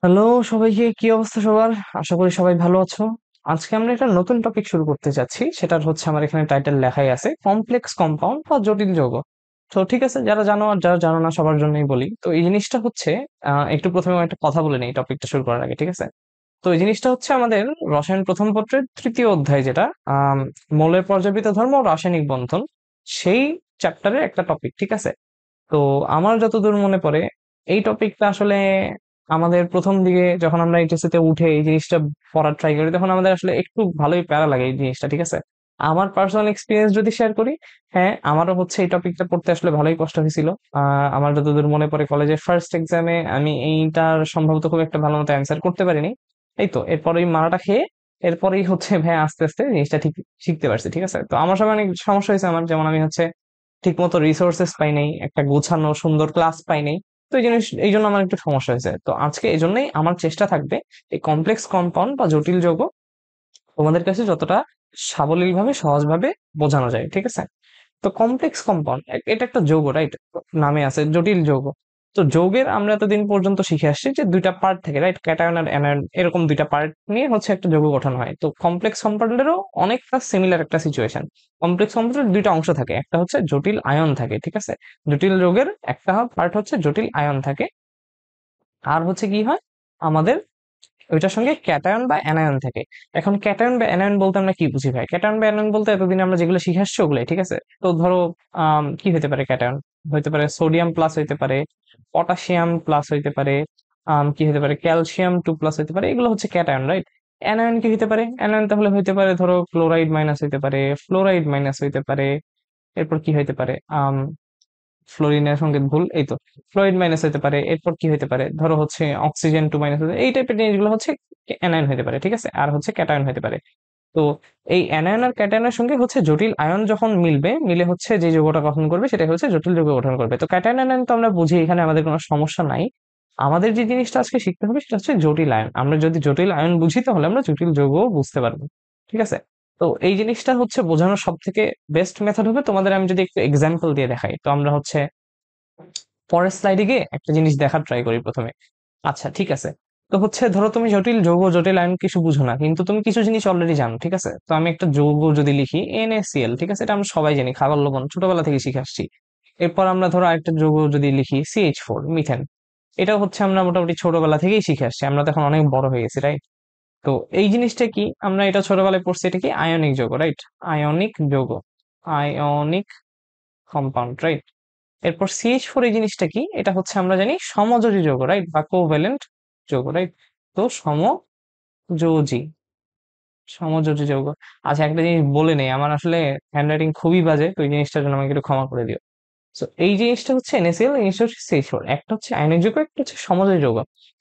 Hello সবাইকে, কি অবস্থা সবার? আশা করি সবাই ভালো আছো। আজকে আমরা একটা নতুন টপিক শুরু করতে যাচ্ছি, সেটা হচ্ছে আমার এখানে টাইটেল লেখাই আছে কমপ্লেক্স কম্পাউন্ড বা জটিল যৌগ। তো ঠিক আছে, যারা জানো আর যারা জানো না সবার জন্যই বলি। তো এই জিনিসটা হচ্ছে একটু প্রথমে একটা কথা বলে নিই টপিকটা শুরু করার আগে, ঠিক আছে? তো এই জিনিসটা হচ্ছে আমাদের রসায়ন প্রথম পত্রের তৃতীয় অধ্যায়, যেটা আহ মৌলের পর্যাবৃত ধর্ম ও রাসায়নিক বন্ধন, সেই চ্যাপ্টারের একটা টপিক, ঠিক আছে? তো আমার যতদূর মনে পড়ে এই টপিকটা আসলে আমাদের প্রথম দিকে যখন আমরা এইচএসসি তে উঠে এই জিনিসটা পড়ার ট্রাই করি, তখন আমাদের আসলে একটু ভালোই প্যারা লাগে এই জিনিসটা, ঠিক আছে? আমার পার্সোনাল এক্সপিরিয়েন্স যদি শেয়ার করি, হ্যাঁ, আমারও হচ্ছে এই টপিকটা পড়তে আসলে ভালোই কষ্ট হয়েছিল। আমার যতদূর মনে পড়ে কলেজের ফার্স্ট এক্সামে আমি এইটার সম্ভবত খুব একটা ভালো মতো অ্যান্সার করতে পারিনি। এই তো এরপর ওই মারাটা খেয়ে এরপরেই হচ্ছে ভাই আস্তে আস্তে জিনিসটা ঠিক শিখতে পারছি, ঠিক আছে? তো আমার সময় অনেক সমস্যা হয়েছে আমার, যেমন আমি হচ্ছে ঠিক মতো রিসোর্সেস পাই নাই, একটা গোছানো সুন্দর ক্লাস পাই নাই। তো এই জিনিস এই জন্য আমার একটু সমস্যা হয়েছে। তো আজকে এই জন্যই আমার চেষ্টা থাকবে এই কমপ্লেক্স কম্পাউন্ড বা জটিল যৌগ তোমাদের কাছে যতটা সাবলীল ভাবে সহজ ভাবে বোঝানো যায়, ঠিক আছে? তো কমপ্লেক্স কম্পাউন্ড এটা একটা যৌগ, রাইট? নামে আছে জটিল যৌগ। তো যৌগের আমরা এতদিন পর্যন্ত শিখে আসছি যে দুইটা পার্ট থাকে, রাইট? ক্যাটায়ন আর অ্যানায়ন, এরকম দুইটা পার্ট নিয়ে হচ্ছে একটা যৌগ গঠন হয়। তো কমপ্লেক্স কম্পাউন্ডেরও অনেকটা সিমিলার একটা সিচুয়েশন। কমপ্লেক্স কম্পাউন্ডের দুইটা অংশ থাকে, একটা হচ্ছে জটিল আয়ন থাকে, ঠিক আছে? জটিল যৌগের একটা পার্ট হচ্ছে জটিল আয়ন থাকে, আর হচ্ছে কি হয় আমাদের ওইটার সঙ্গে ক্যাটায়ন বা অ্যানায়ন থাকে। এখন ক্যাটায়ন বা অ্যানায়ন বলতে আমরা কি বুঝি ভাই? ক্যাটায়ন বা অ্যানায়ন বলতে এতদিন আমরা যেগুলো শিখে আসছি ওগুলাই, ঠিক আছে? তো ধরো কি হতে পারে ক্যাটায়ন? হইতে পারে সোডিয়াম প্লাস হইতে পারে, পটাশিয়াম প্লাস হইতে পারে, কি হতে পারে ক্যালসিয়াম 2+ হইতে পারে, এগুলো হচ্ছে ক্যাটায়ন, রাইট? অ্যানায়ন কি হইতে পারে? অ্যানায়ন তাহলে হইতে পারে ধরো ক্লোরাইড মাইনাস হইতে পারে, ফ্লোরাইড মাইনাস হইতে পারে। এরপর কি হইতে পারে? ফ্লোরিনের সংকেত ভুল, এই তো ফ্লোরিড মাইনাস হতে পারে। এরপর কি হতে পারে? ধরো হচ্ছে অক্সিজেন 2 মাইনাস হতে, এই টাইপের জিনিসগুলো হচ্ছে অ্যানায়ন হতে পারে, ঠিক আছে? আর হচ্ছে ক্যাটায়ন হতে পারে। তো এই অ্যানায়ন আর ক্যাটায়নের সঙ্গে হচ্ছে জটিল আয়ন যখন মিলবে, মিলে হচ্ছে যে যৌগটা গঠন করবে সেটা হচ্ছে জটিল যৌগ গঠন করবে। তো ক্যাটায়ন আয়ন তো আমরা বুঝি, এখানে আমাদের কোনো সমস্যা নাই। আমাদের যে জিনিসটা আজকে শিখতে হবে সেটা হচ্ছে জটিল আয়ন। আমরা যদি জটিল আয়ন বুঝি তাহলে আমরা জটিল যৌগ বুঝতে পারবো, ঠিক আছে? তো এই জিনিসটা হচ্ছে বোঝানোর সব থেকে বেস্ট মেথড হবে তোমাদের আমি যদি একটু এক্সাম্পল দিয়ে দেখাই। তো আমরা হচ্ছে পরের স্লাইডে গিয়ে একটা জিনিস দেখার ট্রাই করি প্রথমে। আচ্ছা ঠিক আছে। তো হচ্ছে ধরো তুমি জটিল যৌগ জটিল আয়ন কিছু বুঝো না, কিন্তু তুমি কিছু জিনিস অলরেডি জানো, ঠিক আছে? তো আমি একটা যৌগ যদি লিখি NaCl, ঠিক আছে? এটা আমরা সবাই জানি, খাবার লবণ, ছোটবেলা থেকে শিখে আসছি। এরপর আমরা ধরো আরেকটা যৌগ যদি লিখি CH4, মিথেন। এটাও হচ্ছে আমরা মোটামুটি ছোটবেলা থেকেই শিখে আসছি, আমরা তো এখন অনেক বড় হয়ে গেছি, রাইট? তো এই জিনিসটা কি, আমরা এটা ছোটবেলায় পড়ছি, এটা কি আয়নিক যৌগ, রাইট? আয়নিক যৌগ, আয়নিক কম্পাউন্ড, রাইট? এরপর CH4 এই জিনিসটা কি, এটা হচ্ছে আমরা জানি সমযোজী যৌগ, রাইট? বা কোভ্যালেন্ট যৌগ, রাইট? তো সমযোজী, সমযোজী যৌগ। আচ্ছা একটা জিনিস বলে নেই, আমার আসলে হ্যান্ডরাইটিং খুবই বাজে, তো এই জিনিসটার জন্য আমাকে একটু ক্ষমা করে দিও। তো এই জিনিসটা হচ্ছে NaCl, এই জিনিসটা হচ্ছে CH4, একটা হচ্ছে আয়নিক যৌগ, একটা হচ্ছে সমযোজী যৌগ।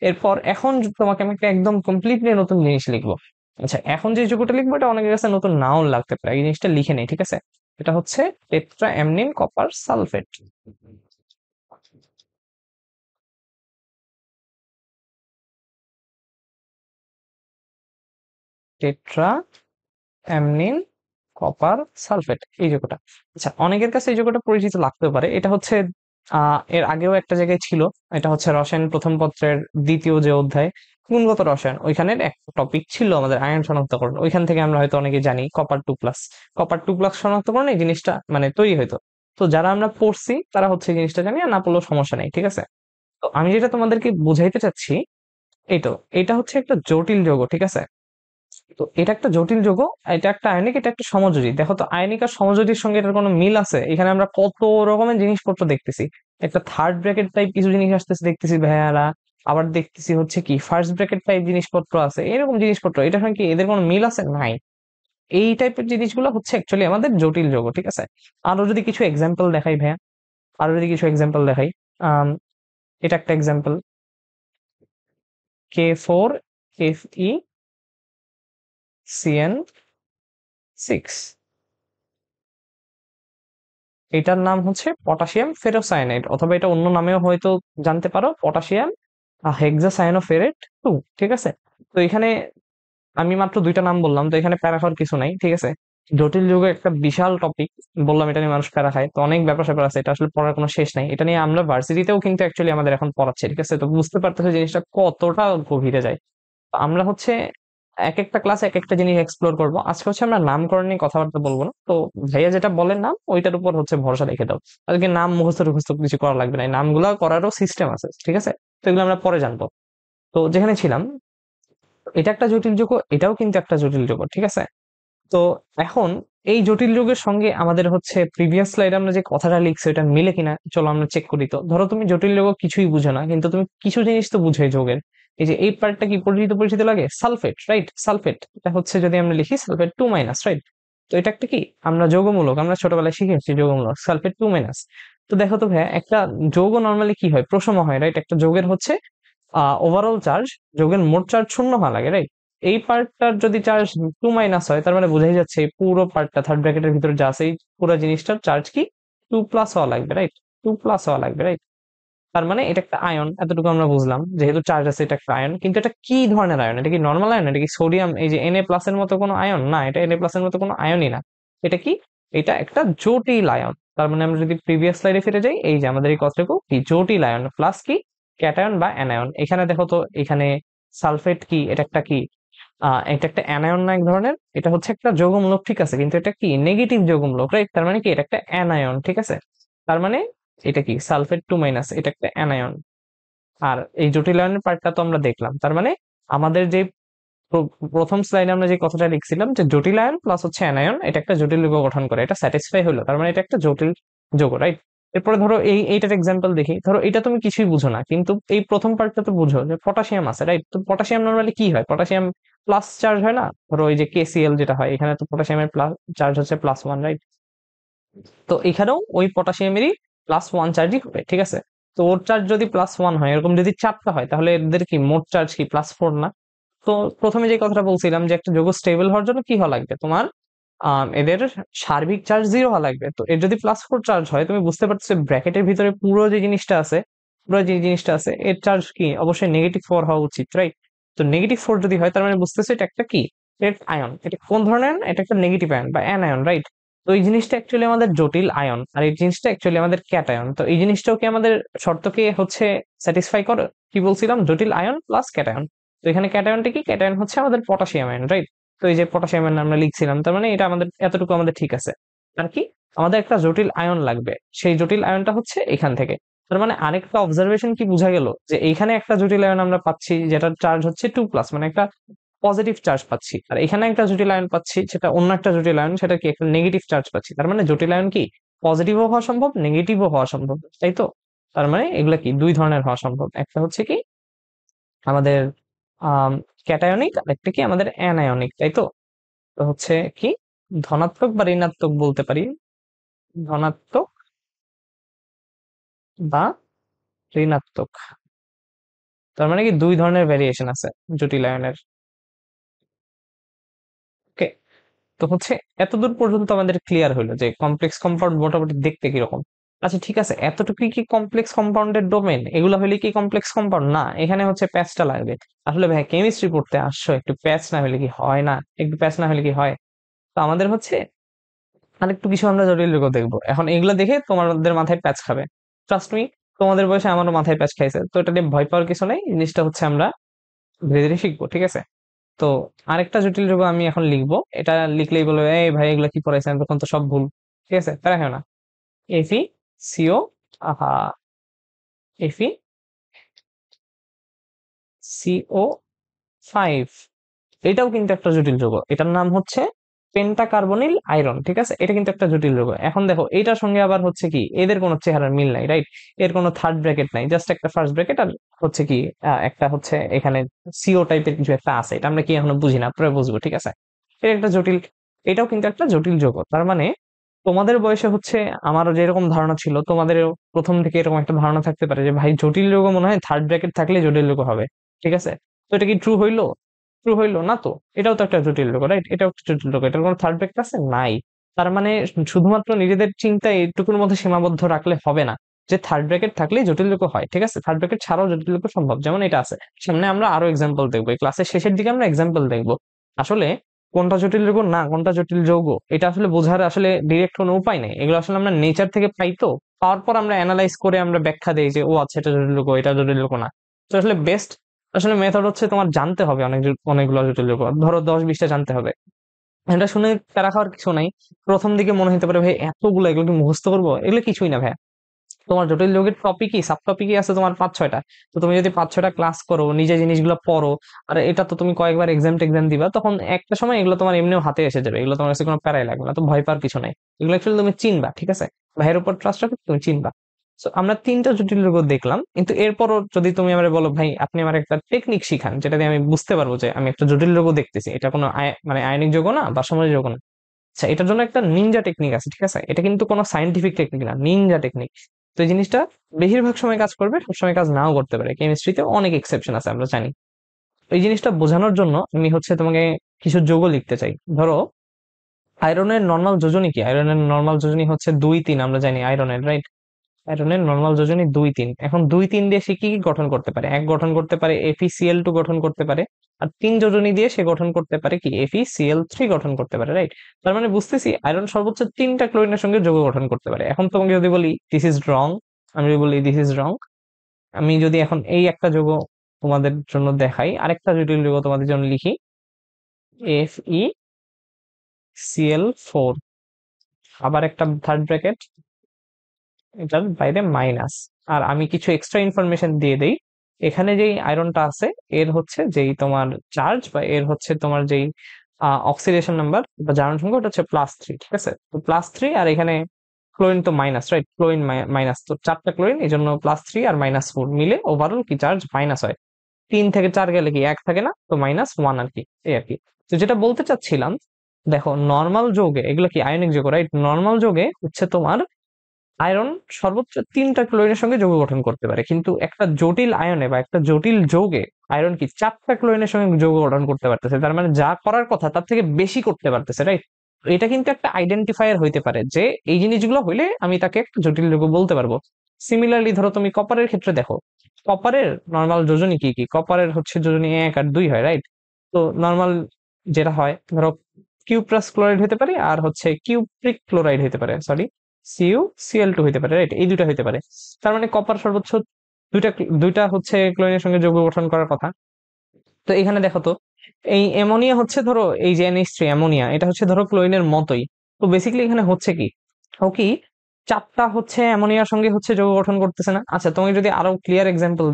এরপর এখন তোমাকে আমি একটা একদম কমপ্লিটলি নতুন জিনিস লিখবো। আচ্ছা এখন যে যৌগটা লিখবো এটা অনেকের কাছে নতুন নাও লাগতে পারে, এই জিনিসটা লিখে নেই, ঠিক আছে? এটা হচ্ছে tetra ammine copper sulphate. Tetra ammine copper sulphate, এই যৌগটা। আচ্ছা অনেকের কাছে এই যৌগটা পরিচিত লাগতেও পারে, এটা হচ্ছে এর আগেও একটা জায়গায় ছিল। এটা হচ্ছে রসায়ন প্রথম পত্রের দ্বিতীয় যে অধ্যায় গুণগত রসায়ন, ওইখানের একটা টপিক ছিল আমাদের আয়ন শনাক্তকরণ। ওইখান থেকে আমরা হয়তো অনেকে জানি কপার 2+, কপার 2+ শনাক্তকরণ এই জিনিসটা মানে তৈরি হয়তো। তো যারা আমরা পড়ছি তারা হচ্ছে এই জিনিসটা জানি, আর না পড়লেও সমস্যা নেই, ঠিক আছে? তো আমি যেটা তোমাদেরকে বুঝাইতে চাচ্ছি, এই তো এটা হচ্ছে একটা জটিল যৌগ, ঠিক আছে? তো এটা একটা জটিল যৌগ, এটা একটা আয়নিক, এটা একটা সমযোজী। দেখো তো আয়নিক আর সমযোজীর সঙ্গে এটার কোনো মিল আছে? এখানে আমরা কত রকমের জিনিসপত্র দেখতেছি। একটা থার্ড ব্র্যাকেট টাইপ কিছু জিনিস আসতেছে দেখতেছি ভাইয়ারা, আবার দেখতেছি হচ্ছে কি ফার্স্ট ব্র্যাকেট টাইপ জিনিসপত্র আছে, এরকম জিনিসপত্র। এটার সঙ্গে কি এদের কোনো মিল আছে? নাই। এই টাইপের জিনিসগুলো হচ্ছে অ্যাকচুয়ালি আমাদের জটিল যৌগ, ঠিক আছে? আরো যদি কিছু এক্সাম্পল দেখাই ভাইয়া, আরো যদি কিছু এক্সাম্পল দেখাই, আম, এটা একটা এক্সাম্পল, K4Fe CN6, এটার নাম হচ্ছে পটাশিয়াম ফেরোসায়ানাইড, অথবা এটা অন্য নামেও হয়তো জানতে পারো, পটাশিয়াম হেক্সাসায়ানোফেরেট 2, ঠিক আছে? তো এখানে আমি মাত্র দুইটা নাম বললাম, তো এখানে প্যারা হওয়ার কিছু নাই, ঠিক আছে? জটিল যুগ একটা বিশাল টপিক, বললাম এটা নিয়ে মানুষ প্যারা খায়, তো অনেক ব্যাপার স্যাপার আছে, এটা আসলে পড়ার কোনো শেষ নাই। এটা নিয়ে আমরা ভার্সিটিতেও কিন্তু অ্যাকচুয়ালি আমাদের এখন পড়াচ্ছে, ঠিক আছে? তো বুঝতে পারতেছে জিনিসটা কতটা গভীরে যায়। তো আমরা হচ্ছে এক একটা ক্লাসে এক একটা জিনিস এক্সপ্লোর করব। আজকে হচ্ছে আমরা নামকরণ নিয়ে কথাবার্তা বলবো না, তো ভাইয়া যেটা বলেন নাম ওইটার উপর হচ্ছে ভরসা রেখে দাও। আজকে নাম মুখস্থ টুখস্থ কিছু করা লাগবে না, এই নামগুলো করারও সিস্টেম আছে, ঠিক আছে? তো এগুলো আমরা পরে জানবো। তো যেখানে ছিলাম, এটা একটা জটিল যুগ, এটাও কিন্তু একটা জটিল যুগ, ঠিক আছে? তো এখন এই জটিল যুগের সঙ্গে আমাদের হচ্ছে প্রিভিয়াস স্লাইডে আমরা যে কথাটা লিখছি ওটা মিলে কিনা চলো আমরা চেক করি। তো ধরো তুমি জটিল যুগ কিছুই বুঝো না, কিন্তু তুমি কিছু জিনিস তো বুঝো এই যোগের। এই যে এই পার্টটা কি পরিচিত পরিচিত লাগে, সালফেট, রাইট? সালফেট এটা হচ্ছে যদি আমরা লিখি সালফেট 2 মাইনাস, রাইট? তো এটা একটা কি, আমরা যৌগমূলক, আমরা ছোটবেলায় শিখে এসেছি যৌগমূলক, সালফেট 2 মাইনাস। তো দেখো তো ভাইয়া, একটা যৌগ নর্মালি কি হয়, প্রশম হয়, রাইট? একটা যৌগের হচ্ছে ওভারঅল চার্জ, যৌগের মোট চার্জ শূন্য হওয়া লাগে, রাইট? এই পার্টটার যদি চার্জ 2 মাইনাস হয়, তার মানে বোঝাই যাচ্ছে এই পুরো পার্টটা থার্ড ব্র্যাকেটের ভিতরে যা আছে এই পুরো জিনিসটার চার্জ কি 2 প্লাস হওয়া লাগবে, রাইট? 2 প্লাস হওয়া লাগবে, রাইট? তার মানে এটা একটা আয়ন, এতটুকু আমরা বুঝলাম, যেহেতু চার্জ আছে এটা একটা আয়ন। কিন্তু এটা কি ধরনের আয়ন, এটা কি নর্মাল আয়ন, এটা কি সোডিয়াম এই যে Na+ এর মতো কোনো আয়ন? না, এটা Na+ এর মতো কোনো আয়নই না। এটা কি, এটা একটা জটিল আয়ন। তার মানে আমরা যদি প্রিভিয়াস স্লাইডে ফিরে যাই, এই যে আমাদের এই কথাটুকু কি, জটিল আয়ন প্লাস কি, ক্যাটায়ন বা অ্যানায়ন। এখানে দেখো তো, এখানে সালফেট কি, এটা একটা কি, এটা একটা অ্যানায়ন না এক ধরনের, এটা হচ্ছে একটা যৌগমূলক, ঠিক আছে? কিন্তু এটা কি, নেগেটিভ যৌগমূলক, রাইট? তার মানে কি, এটা একটা অ্যানায়ন, ঠিক আছে? তার মানে এটা কি, সালফেট 2 মাইনাস, এটা একটা অ্যানায়ন। আর এই জটিলায়নের পার্টটা তো আমরা দেখলাম। তার মানে আমাদের যে প্রথম স্লাইডে আমরা যে কথাটা লিখছিলাম যে জটিলায়ন প্লাস হচ্ছে অ্যানায়ন এটা একটা জটিল যৌগ গঠন করে, এটা স্যাটিসফাই হলো, তার মানে এটা একটা জটিল যৌগ, রাইট? এরপরে ধরো এইটার এক্সাম্পল দেখি। ধরো এটা তুমি কিছুই বুঝো না, কিন্তু এই প্রথম পার্টটা তো বুঝো যে পটাশিয়াম আছে, রাইট? তো পটাশিয়াম নর্মালি কি হয়, পটাশিয়াম প্লাস চার্জ হয় না? ধরো এই যে KCl যেটা হয়, এখানে তো পটাশিয়ামের প্লাস চার্জ হচ্ছে +1, রাইট? তো এখানেও ওই পটাশিয়ামেরই +1 চার্জই হবে, ঠিক আছে? তো ওর চার্জ যদি +1 হয়, এরকম যদি চারটা হয়, তাহলে এদের কি মোট চার্জ কি +4 না? তো প্রথমে যে কথাটা বলছিলাম যে একটা যৌগ স্টেবল হওয়ার জন্য কি হওয়া লাগবে তোমার, এদের সার্বিক চার্জ 0 হওয়া লাগবে। তো এর যদি +4 চার্জ হয়, তুমি বুঝতে পারছো ব্র্যাকেটের ভিতরে পুরো যে জিনিসটা আছে, পুরো যে জিনিসটা আছে এর চার্জ কি অবশ্যই -4 হওয়া উচিত, রাইট? তো -4 যদি হয়, তার মানে বুঝতেছো এটা একটা কি, আয়ন। এটা কোন ধরনের আয়ন? এটা একটা নেগেটিভ আয়ন বা অ্যানায়ন, রাইট? তো এই জিনিসটা অ্যাকচুয়ালি আমাদের জটিল আয়ন, আর এই জিনিসটা অ্যাকচুয়ালি আমাদের ক্যাটায়ন। তো এই জিনিসটাও কি আমাদের শর্তকে হচ্ছে স্যাটিসফাই করে? কি বলছিলাম, জটিল আয়ন প্লাস ক্যাটায়ন। তো এখানে ক্যাটায়নটা কি, ক্যাটায়ন হচ্ছে আমাদের পটাশিয়াম আয়ন, রাইট? তো এই যে পটাশিয়াম আয়ন আমরা লিখছিলাম, তার মানে এটা আমাদের এতটুকু আমাদের ঠিক আছে। আর কি, আমাদের একটা জটিল আয়ন লাগবে, সেই জটিল আয়নটা হচ্ছে এখান থেকে। তার মানে আরেকটা অবজারভেশন কি বোঝা গেল, যে এইখানে একটা জটিল আয়ন আমরা পাচ্ছি যেটার চার্জ হচ্ছে 2 প্লাস, মানে একটা পজিটিভ চার্জ পাচ্ছি। আর এখানে একটা জটিল আয়ন পাচ্ছি, সেটা অন্য একটা জটিল আয়ন, সেটা কি একটা নেগেটিভ চার্জ পাচ্ছি। তার মানে জটিল আয়ন কি পজিটিভও হওয়া সম্ভব, নেগেটিভও হওয়া সম্ভব, তাই তো? তার মানে এগুলা কি দুই ধরনের হওয়া সম্ভব, একটা হচ্ছে কি আমাদের ক্যাটায়নিক, আর একটা কি আমাদের অ্যানায়নিক, তাই তো? তো হচ্ছে কি, ধনাত্মক বা ঋণাত্মক বলতে পারি, ধনাত্মক বা ঋণাত্মক। তার মানে কি দুই ধরনের ভ্যারিয়েশন আছে জটিল আয়নের। ওকে, তো হচ্ছে এতদূর পর্যন্ত আমাদের ক্লিয়ার হলো যে কমপ্লেক্স কম্পাউন্ড মোটামুটি দেখতে কিরকম। আচ্ছা ঠিক আছে, এতটুকুই কি কমপ্লেক্স কম্পাউন্ডের ডোমেন? এগুলো হলে কি কমপ্লেক্স কম্পাউন্ড না? এখানে হচ্ছে প্যাচটা লাগবে। আসলে ভাই কেমিস্ট্রি পড়তে আসছো, একটু প্যাচ না হলে কি হয়? না, একটু প্যাচ না হলে কি হয়? তো আমাদের হচ্ছে আরেকটু কিছু আমরা জটিল যৌগ দেখবো এখন, এগুলো দেখে তোমাদের মাথায় প্যাচ খাবে। ট্রাস্ট মি, তোমাদের বয়সে আমারও মাথায় প্যাচ খাইছে, তো এটা নিয়ে ভয় পাওয়ার কিছু নেই। জিনিসটা হচ্ছে আমরা ধীরে ধীরে শিখবো, ঠিক আছে? তো আরেকটা জটিল যৌগ আমি এখন লিখবো, এটা লিখলেই বলবে এই ভাই এগুলা কি পড়াইছেন, তখন তো সব ভুল। ঠিক আছে, তারা হয় না। FeCO, আহা, FeCO5, এটাও কিন্তু একটা জটিল যৌগ, এটার নাম হচ্ছে পেন্টাকার্বনিল আয়রন, ঠিক আছে? এটা কিন্তু একটা জটিল যৌগ। এখন দেখো এটার সঙ্গে আবার হচ্ছে কি, এদের কোনো চেহারার মিল নাই, রাইট? এর কোনো থার্ড ব্র্যাকেট নাই, জাস্ট একটা ফার্স্ট ব্র্যাকেট, আর হচ্ছে কি একটা হচ্ছে এখানে CO টাইপের কিছু একটা আছে, এটা আমরা কি এখনো বুঝি না, পরে বুঝবো, ঠিক আছে? এটা একটা জটিল, এটাও কিন্তু একটা জটিল যৌগ। তার মানে তোমাদের বয়সে হচ্ছে, আমারও যেরকম ধারণা ছিল, তোমাদের প্রথম থেকে এরকম একটা ধারণা থাকতে পারে যে ভাই জটিল যৌগ মনে হয় থার্ড ব্র্যাকেট থাকলে জটিল যৌগ হবে, ঠিক আছে? তো এটা কি ট্রু হইলো? ট্রু হইলো না তো। এটাও তো একটা জটিল যৌগ, রাইট? এটাও একটা জটিল যৌগ, এটার কোনো থার্ড ব্র্যাকেট আছে নাই। তার মানে শুধুমাত্র নিজেদের চিন্তা এইটুকুর মধ্যে সীমাবদ্ধ রাখলে হবে না, যে থার্ড ব্র্যাকেট থাকলেই জটিল যৌগ হয়, ঠিক আছে? থার্ড ব্র্যাকেট ছাড়াও জটিল যৌগ সম্ভব, যেমন এটা আছে। সামনে আমরা আরো এক্সাম্পল দেখবো, এই ক্লাসের শেষের দিকে আমরা এক্সাম্পল দেখবো। আসলে কোনটা জটিল যৌগ না কোনটা জটিল যৌগ এটা আসলে বোঝার আসলে ডিরেক্ট কোনো উপায় নেই। এগুলো আসলে আমরা নেচার থেকে পাই, তো পাওয়ার পর আমরা অ্যানালাইজ করে আমরা ব্যাখ্যা দিই যে ও আচ্ছা এটা জটিল যৌগ এটা জটিল যৌগ না। তো আসলে বেস্ট আসলে মেথড হচ্ছে তোমার জানতে হবে অনেকগুলো জটিল যৌগ, ধরো 10-20টা জানতে হবে। এটা শুনে প্যারা খাওয়ার কিছু নাই। প্রথম দিকে মনে হতে পারে ভাই এতগুলো এগুলো কি মুখস্থ করবো, এগুলো কিছুই না ভাই। তোমার জটিল যৌগের টপিকই সাব টপিকই আছে তোমার 5-6টা। তো তুমি যদি 5-6টা ক্লাস করো, নিজে জিনিসগুলো পড়ো, আর এটা তো তুমি কয়েকবার এক্সাম দিবা, তখন একটা সময় এগুলো তোমার এমনিও হাতে এসে যাবে, এগুলো তোমার কাছে কোনো প্যারাই লাগবে না, তো ভয় পাওয়ার কিছু নাই। এগুলো অ্যাকচুয়ালি তুমি চিনবা, ঠিক আছে? ভাইয়ের উপর ট্রাস্ট রাখো, তুমি চিনবা। তো আমরা 3টা জটিল যৌগ দেখলাম, কিন্তু এরপরও যদি তুমি আমার বলো ভাই আপনি আমার একটা টেকনিক শিখান যেটা দিয়ে আমি বুঝতে পারবো যে আমি একটা জটিল যৌগ দেখতেছি, এটা কোনো মানে আয়নিক যৌগ না বা সমযোজী যৌগ না। আচ্ছা, এটার জন্য একটা নিনজা টেকনিক আছে, ঠিক আছে? এটা কিন্তু কোনো সাইন্টিফিক টেকনিক না, নিনজা টেকনিক। তো এই জিনিসটা বেশিরভাগ সময় কাজ করবে, সবসময় কাজ নাও করতে পারে, কেমিস্ট্রিতে অনেক এক্সেপশন আছে আমরা জানি। এই জিনিসটা বোঝানোর জন্য আমি হচ্ছে তোমাকে কিছু যৌগ লিখতে চাই। ধরো আয়রনের নর্মাল যোজনী কি? আয়রনের নর্মাল যোজনী হচ্ছে 2-3, আমরা জানি আয়রনের, রাইট? আয়রনের নর্মাল যোজনী 2-3। এখন 2-3 দিয়ে সে কি কি গঠন করতে পারে? এক গঠন করতে পারে FeCl2 গঠন করতে পারে, আর 3 যোজনী দিয়ে সে গঠন করতে পারে কি FeCl3 গঠন করতে পারে, রাইট? তার মানে বুঝতেছি আয়রন সর্বোচ্চ 3টা ক্লোরিনের সঙ্গে যৌগ গঠন করতে পারে। এখন তোমাকে যদি বলি দিস ইজ রং, আমি যদি বলি দিস ইজ রং, আমি যদি এখন এই একটা যৌগ তোমাদের জন্য দেখাই, আরেকটা জটিল যৌগ তোমাদের জন্য লিখি FeCl4, আবার একটা থার্ড ব্র্যাকেট, এটার বাইরে মাইনাস, আর আমি কিছু এক্সট্রা ইনফরমেশন দিয়ে দেই। এখানে যেই আয়রনটা আছে এর হচ্ছে যেই তোমার চার্জ বা এর হচ্ছে তোমার যেই অক্সিডেশন নাম্বার বা জারণ সংখ্যা ওটা হচ্ছে +3, ঠিক আছে? তো +3, আর এখানে ক্লোরিন তো মাইনাস, রাইট? ক্লোরিন মাইনাস, তো 4টা ক্লোরিন, এই জন্য +3 আর -4 মিলে ওভারঅল কি চার্জ মাইনাস হয়। 3 থেকে 4 গেলে কি 1 থাকে না, তো -1 আর কি, এই আর কি। তো যেটা বলতে চাচ্ছিলাম, দেখো নর্মাল যৌগে এগুলো কি আয়নিক যৌগ, রাইট? নর্মাল যৌগে হচ্ছে তোমার আয়রন সর্বোচ্চ 3টা ক্লোরিনের সঙ্গে যৌগ গঠন করতে পারে, কিন্তু একটা জটিল আয়নে বা একটা জটিল যৌগে আয়রন কি 4টা ক্লোরিনের সঙ্গে যৌগ গঠন করতে পারতেছে, তার মানে যা করার কথা তার থেকে বেশি করতে পারতেছে, রাইট? এটা কিন্তু একটা আইডেন্টিফায়ার হইতে পারে যে এই জিনিসগুলো হইলে আমি তাকে একটা জটিল যৌগ বলতে পারবো। সিমিলারলি ধরো তুমি কপারের ক্ষেত্রে দেখো, কপারের নর্মাল যোজনী কি কি? কপারের হচ্ছে যোজনী 1 আর 2 হয়, রাইট? তো নর্মাল যেটা হয় ধরো কিউপ্রাস ক্লোরাইড হতে পারে, আর হচ্ছে কিউপ্রিক ক্লোরাইড হতে পারে, সরি CuCl2 হতে পারে, রাইট? এই দুইটা হতে পারে। তার মানে কপার সর্বোচ্চ দুইটা দুইটা হচ্ছে ক্লোরিনের সঙ্গে যৌগ গঠন করার কথা। তো এখানে দেখো তো এই অ্যামোনিয়া হচ্ছে ধরো এই যে NH3 অ্যামোনিয়া, এটা হচ্ছে ধরো ক্লোরিনের মতোই। তো বেসিক্যালি এখানে হচ্ছে কি, ও কি 4টা হচ্ছে অ্যামোনিয়ার সঙ্গে হচ্ছে যৌগ গঠন করতেছে না? আচ্ছা, তোমাকে যদি আরো ক্লিয়ার এক্সাম্পল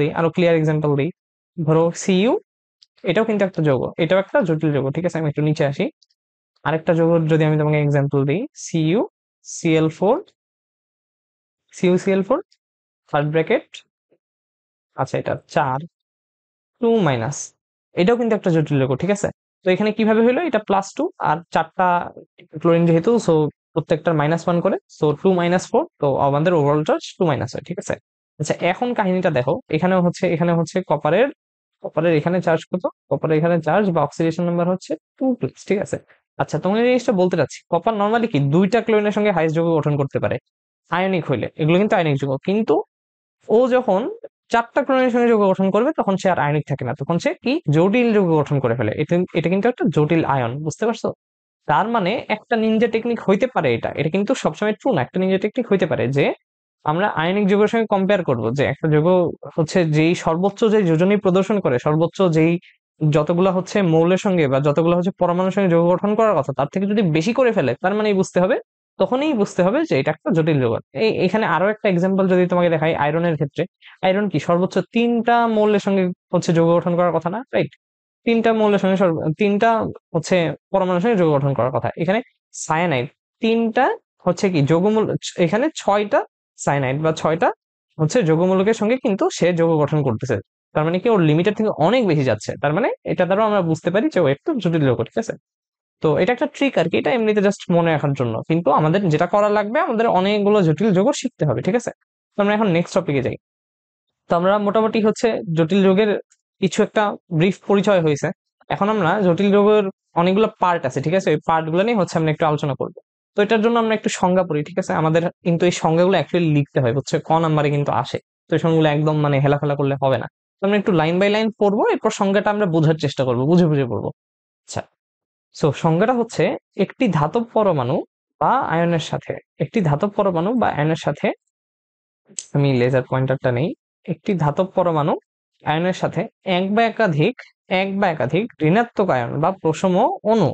দিই, ধরো Cu, এটাও কিন্তু একটা যৌগ, এটাও একটা জটিল যৌগ, ঠিক আছে? আমি একটু নিচে আসি। আরেকটা যৌগ যদি আমি তোমাকে এক্সাম্পল দিই, CuCl4, CuCl4 থার্ড ব্র্যাকেট, আচ্ছা এটা 4 2 মাইনাস, এটাও কিন্তু একটা জটিল যৌগ, ঠিক আছে? তো এখানে কিভাবে হলো, এটা +2 আর 4টা ক্লোরিন যেহেতু, সো প্রত্যেকটার -1 করে, সো 2-4, তো আমাদের ওভারঅল চার্জ 2 মাইনাস হয়, ঠিক আছে? আচ্ছা, এখন কাহিনীটা দেখো, এখানে হচ্ছে কপারের এখানে চার্জ কত? কপারের এখানে চার্জ বা অক্সিডেশন নাম্বার হচ্ছে 2+, ঠিক আছে? আচ্ছা, তোমাকে এই জিনিসটা বলতে চাচ্ছি, কপার নর্মালি কি 2টা ক্লোরিনের সঙ্গে হাইস্ট যৌগ গঠন করতে পারে আয়নিক হইলে, এগুলো কিন্তু আয়নিক যৌগ, কিন্তু ও যখন 4টা ক্লোরিনের সঙ্গে যৌগ গঠন করবে তখন সে আর আয়নিক থাকে না, তখন সে কি জটিল যৌগ গঠন করে ফেলে। এটা এটা কিন্তু একটা জটিল আয়ন, বুঝতে পারছো? তার মানে একটা নিনজা টেকনিক হইতে পারে, এটা এটা কিন্তু সবসময় ট্রু না। একটা নিনজা টেকনিক হইতে পারে যে আমরা আয়নিক যৌগের সঙ্গে কম্পেয়ার করব, যে একটা যৌগ হচ্ছে যেই সর্বোচ্চ যে যোজনী প্রদর্শন করে, সর্বোচ্চ যেই যতগুলা হচ্ছে মৌলের সঙ্গে বা যতগুলো হচ্ছে পরমাণুর সঙ্গে যৌগ গঠন করার কথা তার থেকে যদি বেশি করে ফেলে, তার মানে বুঝতে হবে, তখনই বুঝতে হবে যে এটা একটা জটিল যৌগ। এখানে আরো একটা এক্সাম্পল যদি তোমাকে দেখাই, আয়রনের ক্ষেত্রে আয়রন কি সর্বোচ্চ 3টা মৌলের সঙ্গে হচ্ছে যৌগ গঠন করার কথা না, রাইট? 3টা মৌলের সঙ্গে 3টা হচ্ছে পরমাণুর সঙ্গে যৌগ গঠন করার কথা। এখানে সায়ানাইড 3টা হচ্ছে কি যৌগমূল, এখানে 6টা সায়ানাইড বা 6টা হচ্ছে যৌগমূলকের সঙ্গে কিন্তু সে যৌগ গঠন করতেছে। তার মানে কি ওর লিমিটের থেকে অনেক বেশি যাচ্ছে, তার মানে এটা দ্বারা আমরা বুঝতে পারি যে ও একটু জটিল যৌগ, ঠিক আছে? তো এটা একটা ট্রিক আর কি, এটা এমনিতে জাস্ট মনে রাখার জন্য, কিন্তু আমাদের যেটা করা লাগবে, আমাদের অনেকগুলো জটিল যৌগ শিখতে হবে, ঠিক আছে? তো আমরা এখন নেক্সট টপিকে যাই। তো আমরা মোটামুটি হচ্ছে জটিল যৌগের কিছু একটা ব্রিফ পরিচয় হয়েছে। এখন আমরা জটিল যৌগের অনেকগুলো পার্ট আছে, ঠিক আছে? ওই পার্ট গুলো নিয়ে হচ্ছে আমরা একটু আলোচনা করবো। তো এটার জন্য আমরা একটু সংজ্ঞা পড়ি, ঠিক আছে? আমাদের কিন্তু এই সংজ্ঞাগুলো অ্যাকচুয়ালি লিখতে হয়, হচ্ছে ক নাম্বারে কিন্তু আসে। তো এই সংজ্ঞাগুলো একদম মানে হেলাফেলা করলে হবে না। তো আমরা একটু লাইন বাই লাইন পড়বো, এরপর সংজ্ঞাটা আমরা বোঝার চেষ্টা করবো, বুঝে বুঝে পড়বো। আচ্ছা, সো সংজ্ঞাটা হচ্ছে একটি ধাতব পরমাণু বা আয়নের সাথে, একটি ধাতব পরমাণু বা আয়নের সাথে, আমি লেজার পয়েন্টারটা নেই, একটি ধাতব পরমাণু আয়নের সাথে এক বা একাধিক ঋণাত্মক আয়ন বা প্রশম অণু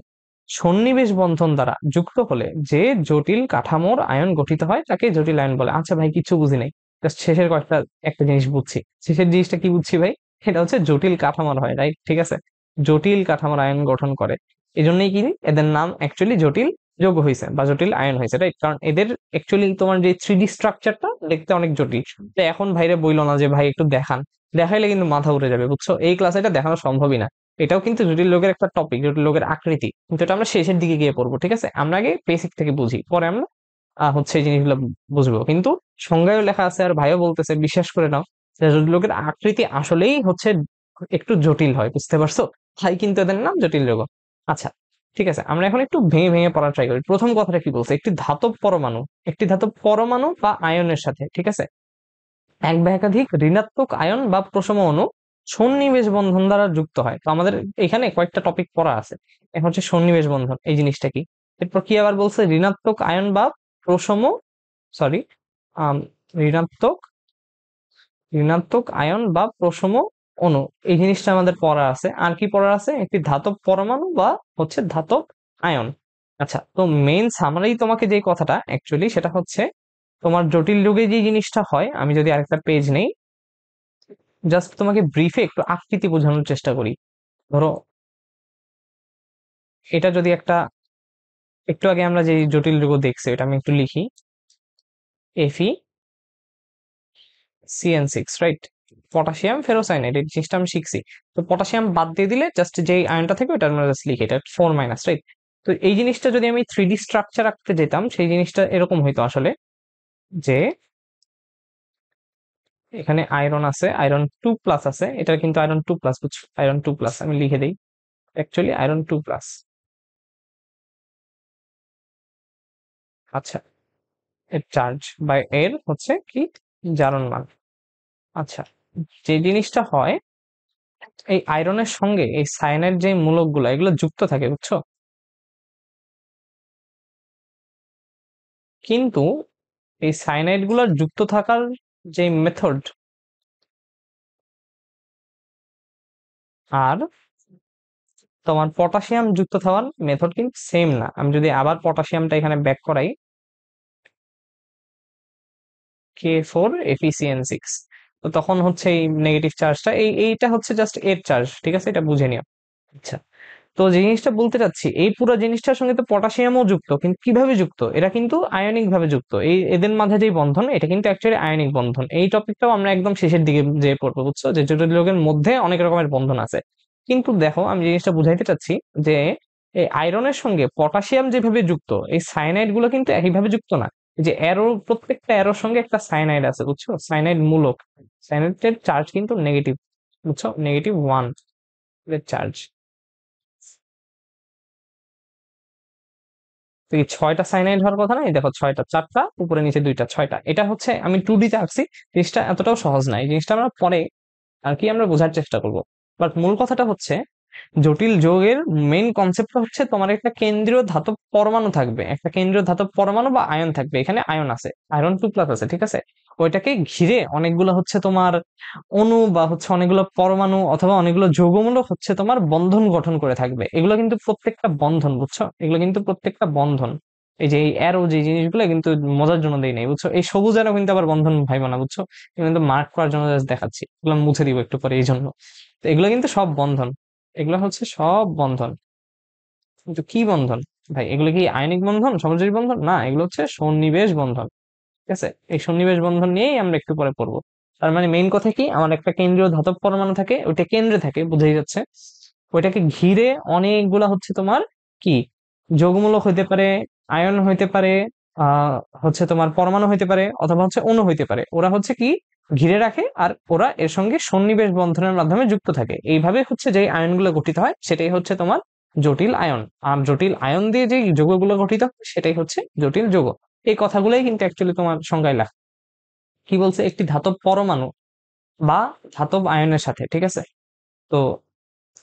সন্নিবেশ বন্ধন দ্বারা যুক্ত হলে যে জটিল কাঠামোর আয়ন গঠিত হয় তাকে জটিল আয়ন বলে। আচ্ছা ভাই, কিছু বুঝি নাই, জাস্ট শেষের কয়েকটা একটা জিনিস বুঝছি। শেষের জিনিসটা কি বুঝছি ভাই? এটা হচ্ছে জটিল কাঠামোর হয়, রাইট? ঠিক আছে, জটিল কাঠামোর আয়ন গঠন করে। এই জন্যই কি এদের নাম অ্যাকচুয়ালি জটিল যৌগ হয়েছে বা জটিল আয়ন হয়েছে, রাইট? কারণ এদের অ্যাকচুয়ালি তোমার যে 3D স্ট্রাকচারটা দেখতে অনেক জটিল। তো এখন ভাইরে বইলো না যে ভাই একটু দেখান, দেখাইলে কিন্তু মাথা উঠে যাবে, বুঝছো? এই ক্লাসে এটা দেখানো সম্ভবই না। এটাও কিন্তু জটিল লোকের একটা টপিক, জটিল লোকের আকৃতি, কিন্তু এটা আমরা শেষের দিকে গিয়ে পড়বো, ঠিক আছে? আমরা আগে বেসিক থেকে বুঝি, পরে আমরা হচ্ছে এই জিনিসগুলো বুঝবো। কিন্তু সংজ্ঞায়ও লেখা আছে আর ভাইও বলতেছে, বিশ্বাস করে নাও যে জটিল লোকের আকৃতি আসলেই হচ্ছে একটু জটিল হয়, বুঝতে পারছো? তাই কিন্তু এদের নাম জটিল যৌগ। আচ্ছা, ঠিক আছে, আমরা এখন একটু ভেঙে ভেঙে পড়ার ট্রাই করি। প্রথম কথাটা কি বলছে? একটি ধাতব পরমাণু বা আয়নের সাথে, ঠিক আছে, এক বা একাধিক ঋণাত্মক আয়ন বা প্রশম অণু সন্নিবেশ বন্ধন দ্বারা যুক্ত হয়। তো আমাদের এখানে কয়েকটা টপিক পড়া আছে। এখন হচ্ছে সন্নিবেশ বন্ধন, এই জিনিসটা কি। এরপর কি আবার বলছে? ঋণাত্মক আয়ন বা প্রশম, সরি, ঋণাত্মক ঋণাত্মক আয়ন বা প্রশম অণু, এই জিনিসটা আমাদের পড়া আছে। আর কি পড়া আছে? একটি ধাতব পরমাণু বা হচ্ছে ধাতব আয়ন। আচ্ছা, তো মেইন সামারি তোমাকে যে কথাটা অ্যাকচুয়ালি সেটা হচ্ছে তোমার জটিল যুগে যে জিনিসটা হয়, আমি যদি আরেকটা পেজ নেই, জাস্ট তোমাকে ব্রিফে একটু আকৃতি বোঝানোর চেষ্টা করি। ধরো এটা যদি একটা, একটু আগে আমরা যে জটিল যৌগ দেখছি এটা আমি একটু লিখি, FeCN6, রাইট? পটাশিয়াম ফেরোসাইনাইড, এই জিনিসটা আমি শিখছি। তো পটাশিয়াম বাদ দিয়ে দিলে জাস্ট যে আয়নটা থাকে ওটা আমরা জাস্ট লিখি, এটা 4-, রাইট? তো এই জিনিসটা যদি আমি 3D স্ট্রাকচার আঁকতে যেতাম, সেই জিনিসটা এরকম হইতো আসলে, যে এখানে আয়রন আছে, আয়রন 2+ আছে, এটা কিন্তু আয়রন 2+, বুঝছো? আয়রন 2+, আমি লিখে দিই, অ্যাকচুয়ালি আয়রন 2+। আচ্ছা, এর চার্জ বা এর হচ্ছে কি জারণ মান। আচ্ছা, যে জিনিসটা হয়, এই আয়রনের সঙ্গে এই সায়ানাইড যে মূলকগুলো এগুলো যুক্ত থাকে, বুঝছো? কিন্তু এই সায়ানাইড গুলোর যুক্ত থাকার যে মেথড আর তোমার পটাশিয়াম যুক্ত থাকার মেথড কিন্তু সেম না। আমি যদি আবার পটাশিয়ামটা এখানে ব্যাক করাই, K4FeCN6, তো তখন হচ্ছে এই নেগেটিভ চার্জটা, এইটা হচ্ছে জাস্ট এর চার্জ, ঠিক আছে? এটা বুঝে নিও। আচ্ছা, তো যে জিনিসটা বলতে চাচ্ছি, এই পুরো জিনিসটার সঙ্গে তো পটাশিয়ামও যুক্ত, কিন্তু কিভাবে যুক্ত? এরা কিন্তু আয়নিক ভাবে যুক্ত। এই এদের মাঝে যে বন্ধন, এটা কিন্তু অ্যাকচুয়ালি আয়নিক বন্ধন। এই টপিকটাও আমরা একদম শেষের দিকে যে পড়বো, বুঝছো? যে জটিল যৌগের মধ্যে অনেক রকমের বন্ধন আছে। কিন্তু দেখো, আমি জিনিসটা বুঝাইতে চাচ্ছি যে এই আয়রনের সঙ্গে পটাশিয়াম যেভাবে যুক্ত, এই সায়ানাইড গুলো কিন্তু একইভাবে যুক্ত না। এই যে অ্যারো, প্রত্যেকটা অ্যারোর সঙ্গে একটা সায়ানাইড আছে, বুঝছো? সায়ানাইড মূলক, সায়ানাইডের চার্জ কিন্তু নেগেটিভ, বুঝছো? -1 এর চার্জ। তো এই 6টা সাইনাইড হওয়ার কথা না, এই দেখো 6টা, 4টা উপরে নিচে 2টা, 6টা। এটা হচ্ছে আমি 2D তে আঁকছি। জিনিসটা এতটাও সহজ না, এই জিনিসটা আমরা পরে আর কি আমরা বোঝার চেষ্টা করব। বাট মূল কথাটা হচ্ছে, জটিল যৌগের মেইন কনসেপ্টটা হচ্ছে তোমার একটা কেন্দ্রীয় ধাতব পরমাণু থাকবে, একটা কেন্দ্রীয় ধাতব পরমাণু বা আয়ন থাকবে। এখানে আয়ন আছে, আয়রন 2+ আছে, ঠিক আছে? ওইটাকে ঘিরে অনেকগুলো হচ্ছে তোমার অণু বা হচ্ছে অনেকগুলো পরমাণু অথবা অনেকগুলো যৌগমূলক হচ্ছে তোমার বন্ধন গঠন করে থাকবে। এগুলো কিন্তু প্রত্যেকটা বন্ধন, বুঝছো? এগুলো কিন্তু প্রত্যেকটা বন্ধন। এই যে এই অ্যারো যে জিনিসগুলো কিন্তু মজার জন্য দেই নাই, বুঝছো? এই সবুজ অ্যারো কিন্তু আবার বন্ধন ভাইবা না, বুঝছো? এগুলো কিন্তু মার্ক করার জন্য জাস্ট দেখাচ্ছি, এগুলো মুছে দিব একটু পরে এই জন্য। তো এগুলো কিন্তু সব বন্ধন, এগুলো হচ্ছে সব বন্ধন। কিন্তু কি বন্ধন ভাই? এগুলো কি আয়নিক বন্ধন, সমযোজী বন্ধন? না, এগুলো হচ্ছে সন্নিবেশ বন্ধন, ঠিক আছে? এই সন্নিবেশ বন্ধন নিয়েই আমরা একটু পরে পড়বো। তার মানে মেইন কথা কি, আমার একটা কেন্দ্রীয় ধাতব পরমাণু থাকে, ওইটা কেন্দ্রে থাকে, বুঝাই যাচ্ছে। ওইটাকে ঘিরে অনেকগুলা হচ্ছে তোমার কি যৌগমূলক হইতে পারে, আয়ন হইতে পারে, আহ হচ্ছে তোমার পরমাণু হইতে পারে, অথবা হচ্ছে অণু হইতে পারে। ওরা হচ্ছে কি ঘিরে রাখে, আর ওরা এর সঙ্গে সন্নিবেশ বন্ধনের মাধ্যমে যুক্ত থাকে। এইভাবে হচ্ছে যে আয়নগুলো গঠিত হয় সেটাই হচ্ছে তোমার জটিল আয়ন। আর জটিল আয়ন দিয়ে যে যৌগগুলো গঠিত হয় সেটাই হচ্ছে জটিল যৌগ। এই কথাগুলোই কিন্তু অ্যাকচুয়ালি তোমার সংজ্ঞায় লেখা। কি বলছে? একটি ধাতব পরমাণু বা ধাতব আয়নের সাথে, ঠিক আছে? তো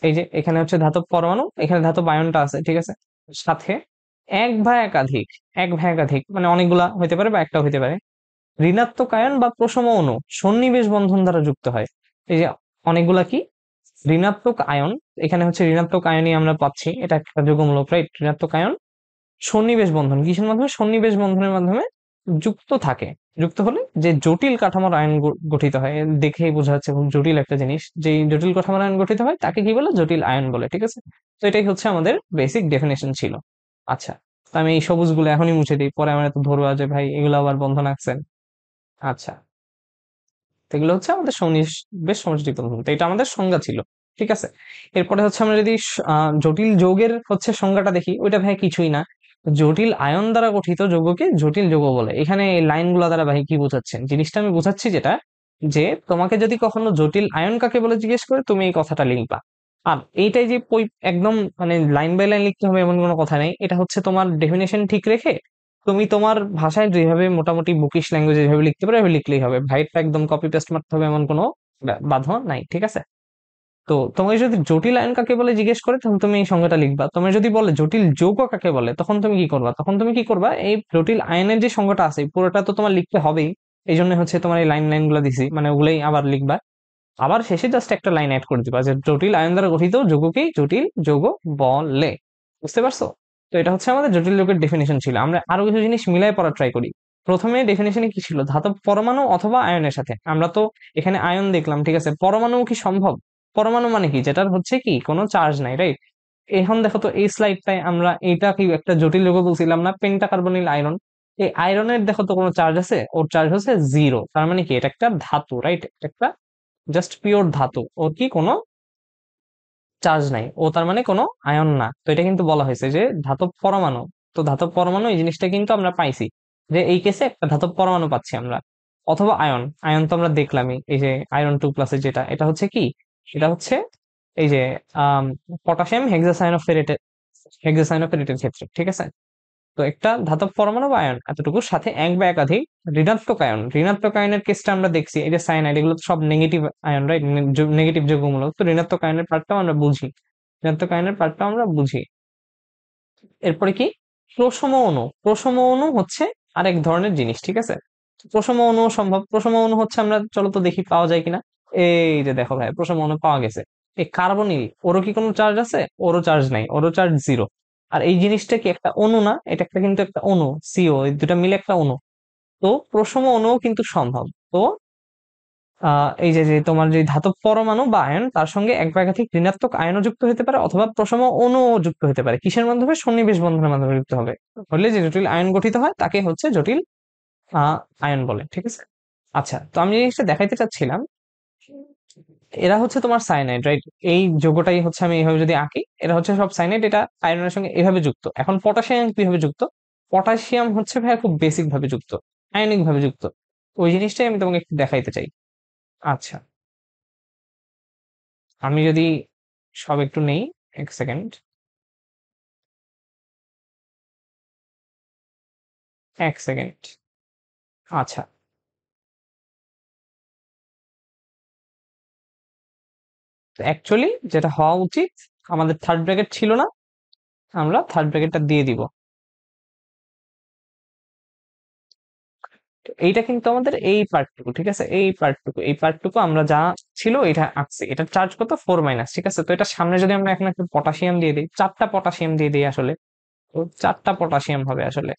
এই যে এখানে হচ্ছে ধাতব পরমাণু, এখানে ধাতব আয়নটা আছে, ঠিক আছে। সাথে এক বা একাধিক, এক বা একাধিক মানে অনেকগুলা হইতে পারে বা একটা হইতে পারে ঋণাত্মক আয়ন বা প্রশম অণু সন্নিবেশ বন্ধন দ্বারা যুক্ত হয়। এই যে অনেকগুলা কি ঋণাত্মক আয়ন, এখানে হচ্ছে ঋণাত্মক আয়নই আমরা পাচ্ছি, এটা একটা যৌগমূলক, রাইট? ঋণাত্মক আয়ন সন্নিবেশ বন্ধন, কিসের মাধ্যমে? সন্নিবেশ বন্ধনের মাধ্যমে যুক্ত থাকে। যুক্ত হলে যে জটিল কাঠামোর আয়ন গঠিত হয়, দেখেই বোঝা যাচ্ছে খুব জটিল একটা জিনিস, যে জটিল কাঠামোর আয়ন গঠিত হয় তাকে কি বলে? জটিল আয়ন বলে, ঠিক আছে। তো এটাই হচ্ছে আমাদের বেসিক ডেফিনেশন ছিল। আচ্ছা, তো আমি এই সবুজগুলো এখনই মুছে দিই, পরে আমার এত ধরবা যে ভাই এগুলো আবার বন্ধন আঁকছেন। আচ্ছা, তো এগুলো হচ্ছে আমাদের সন্নিবেশ সমষ্টি বন্ধন, তো এটা আমাদের সংজ্ঞা ছিল, ঠিক আছে। এরপরে হচ্ছে আমরা যদি জটিল যৌগের হচ্ছে সংজ্ঞাটা দেখি, ওইটা ভাই কিছুই না, জটিল আয়ন দ্বারা গঠিত যৌগকে জটিল যৌগ বলে। এখানে এই লাইনগুলো দ্বারা ভাই কি বোঝাচ্ছেন? জিনিসটা আমি বোঝাচ্ছি যেটা, যে তোমাকে যদি কখনো জটিল আয়ন কাকে বলে জিজ্ঞেস করে, তুমি এই কথাটা লিখবা। আর এইটাই যে একদম মানে লাইন বাই লাইন লিখতে হবে এমন কোনো কথা নেই, এটা হচ্ছে তোমার ডেফিনেশন ঠিক রেখে তুমি তোমার ভাষায় যেভাবে মোটামুটি বুকিশ ল্যাঙ্গুয়েজে যেভাবে লিখতে পারো এভাবে লিখলেই হবে, ভাইটা একদম কপি পেস্ট মারতে হবে এমন কোনো বাধা নাই, ঠিক আছে। তো তোমাকে যদি জটিল আয়ন কাকে বলে জিজ্ঞেস করে, তখন তুমি এই সংজ্ঞাটা লিখবা। তোমার যদি বলে জটিল যৌগ কাকে বলে, তখন তুমি কি করবা? তখন তুমি কি করবা, এই জটিল আয়নের যে সংজ্ঞাটা আছে পুরোটা তো তোমার লিখতে হবেই। এই জন্য হচ্ছে তোমার এই লাইন গুলো দিছি, মানে ওগুলোই আবার লিখবা। আবার শেষে জাস্ট একটা লাইন অ্যাড করে দিবা যে জটিল আয়ন দ্বারা গঠিত যৌগকেই জটিল যৌগ বলে। বুঝতে পারছো? তো এটা হচ্ছে আমাদের জটিল যৌগের ডেফিনেশন ছিল। আমরা আরো কিছু জিনিস মিলাই পড়ার ট্রাই করি। প্রথমে ডেফিনেশনে কি ছিল? ধাতব পরমাণু অথবা আয়নের সাথে। আমরা তো এখানে আয়ন দেখলাম, ঠিক আছে, পরমাণু কি সম্ভব? পরমাণু মানে কি? যেটার হচ্ছে কি কোনো চার্জ নাই, রাইট? এখন দেখো তো এই স্লাইডটায় আমরা এটা কি একটা জটিল যৌগ বলছিলাম না, পেন্টাকার্বনিল আয়রন। এই আয়রনের দেখো তো কোনো চার্জ আছে? ওর চার্জ হচ্ছে 0। তার মানে কি এটা একটা ধাতু, রাইট? একটা জাস্ট পিওর ধাতু, ওর কি কোনো চার্জ নাই, ও তার মানে কোনো আয়ন না। তো এটা কিন্তু বলা হয়েছে যে ধাতব পরমাণু। তো ধাতব পরমাণু এই জিনিসটা কিন্তু আমরা পাইছি, যে এই কেসে একটা ধাতব পরমাণু পাচ্ছি আমরা। অথবা আয়ন, আয়ন তো আমরা দেখলামই, এই যে আয়রন 2+ যেটা, এটা হচ্ছে কি? এটা হচ্ছে এই যে পটাশিয়াম হেক্সাসাইনোফেরেটের ক্ষেত্রে, ঠিক আছে। তো একটা ধাতব পরমাণু বা আয়ন এতটুকুর সাথে এক বা একাধিক ঋণাত্মক আয়ন, ঋণাত্মক আয়নের কেসটা আমরা দেখছি, এই যে সায়ানাইড, এগুলো তো সব নেগেটিভ আয়ন, রাইট? নেগেটিভ যৌগমূলক। তো ঋণাত্মক আয়নের পার্টটাও আমরা বুঝি, ঋণাত্মক আয়নের পার্টটাও আমরা বুঝি। এরপরে কি? প্রশম অণু। প্রশম অণু হচ্ছে আরেক ধরনের জিনিস, ঠিক আছে। প্রশম অণু সম্ভব। প্রশম অণু হচ্ছে, আমরা চলো তো দেখি পাওয়া যায় কিনা। এই যে দেখো ভাই, প্রশম অণু পাওয়া গেছে। এই কার্বনিল, ওরও কি কোনো চার্জ আছে? ওরও চার্জ নাই, ওরও চার্জ 0। আর এই জিনিসটা কি একটা অণু না? এটা একটা কিন্তু একটা অণু, সিও, এই দুটা মিলে একটা অণু। তো প্রশম অণুও কিন্তু সম্ভব। তো এই যে যে তোমার যে ধাতব পরমাণু বা আয়ন, তার সঙ্গে এক বা একাধিক ঋণাত্মক আয়নও যুক্ত হতে পারে, অথবা প্রশম অণুও যুক্ত হতে পারে। কিসের মাধ্যমে? সন্নিবেশ বন্ধনের মাধ্যমে যুক্ত হবে। হলে যে জটিল আয়ন গঠিত হয় তাকে হচ্ছে জটিল আয়ন বলে, ঠিক আছে। আচ্ছা, তো আমি এই জিনিসটা দেখাইতে চাচ্ছিলাম, এরা হচ্ছে তোমার সায়ানাইড, রাইট? এই যৌগটাই হচ্ছে আমি এইভাবে যদি আঁকি, এরা হচ্ছে সব সায়ানাইড, এটা আয়রনের সঙ্গে এভাবে যুক্ত। এখন পটাশিয়াম কিভাবে যুক্ত? পটাশিয়াম হচ্ছে ভাইয়া খুব বেসিক ভাবে যুক্ত, আয়নিক ভাবে যুক্ত। ওই জিনিসটাই আমি তোমাকে একটু দেখাইতে চাই। আচ্ছা, আমি যদি সব একটু নেই, এক সেকেন্ড, এক সেকেন্ড। আচ্ছা, অ্যাকচুয়ালি যেটা হওয়া উচিত, আমাদের থার্ড ব্র্যাকেট ছিল না, আমরা থার্ড ব্র্যাকেটটা দিয়ে দিব। তো এইটা কিন্তু আমাদের এই পার্টটুকু, ঠিক আছে, এই পার্টটুকু আমরা যা ছিল এটা আঁকছি। এটা চার্জ কত? 4-, ঠিক আছে। তো এটা সামনে যদি আমরা এখন একটা পটাশিয়াম দিয়ে দিই, 4টা পটাশিয়াম দিয়ে দিই আসলে, তো 4টা পটাশিয়াম হবে আসলে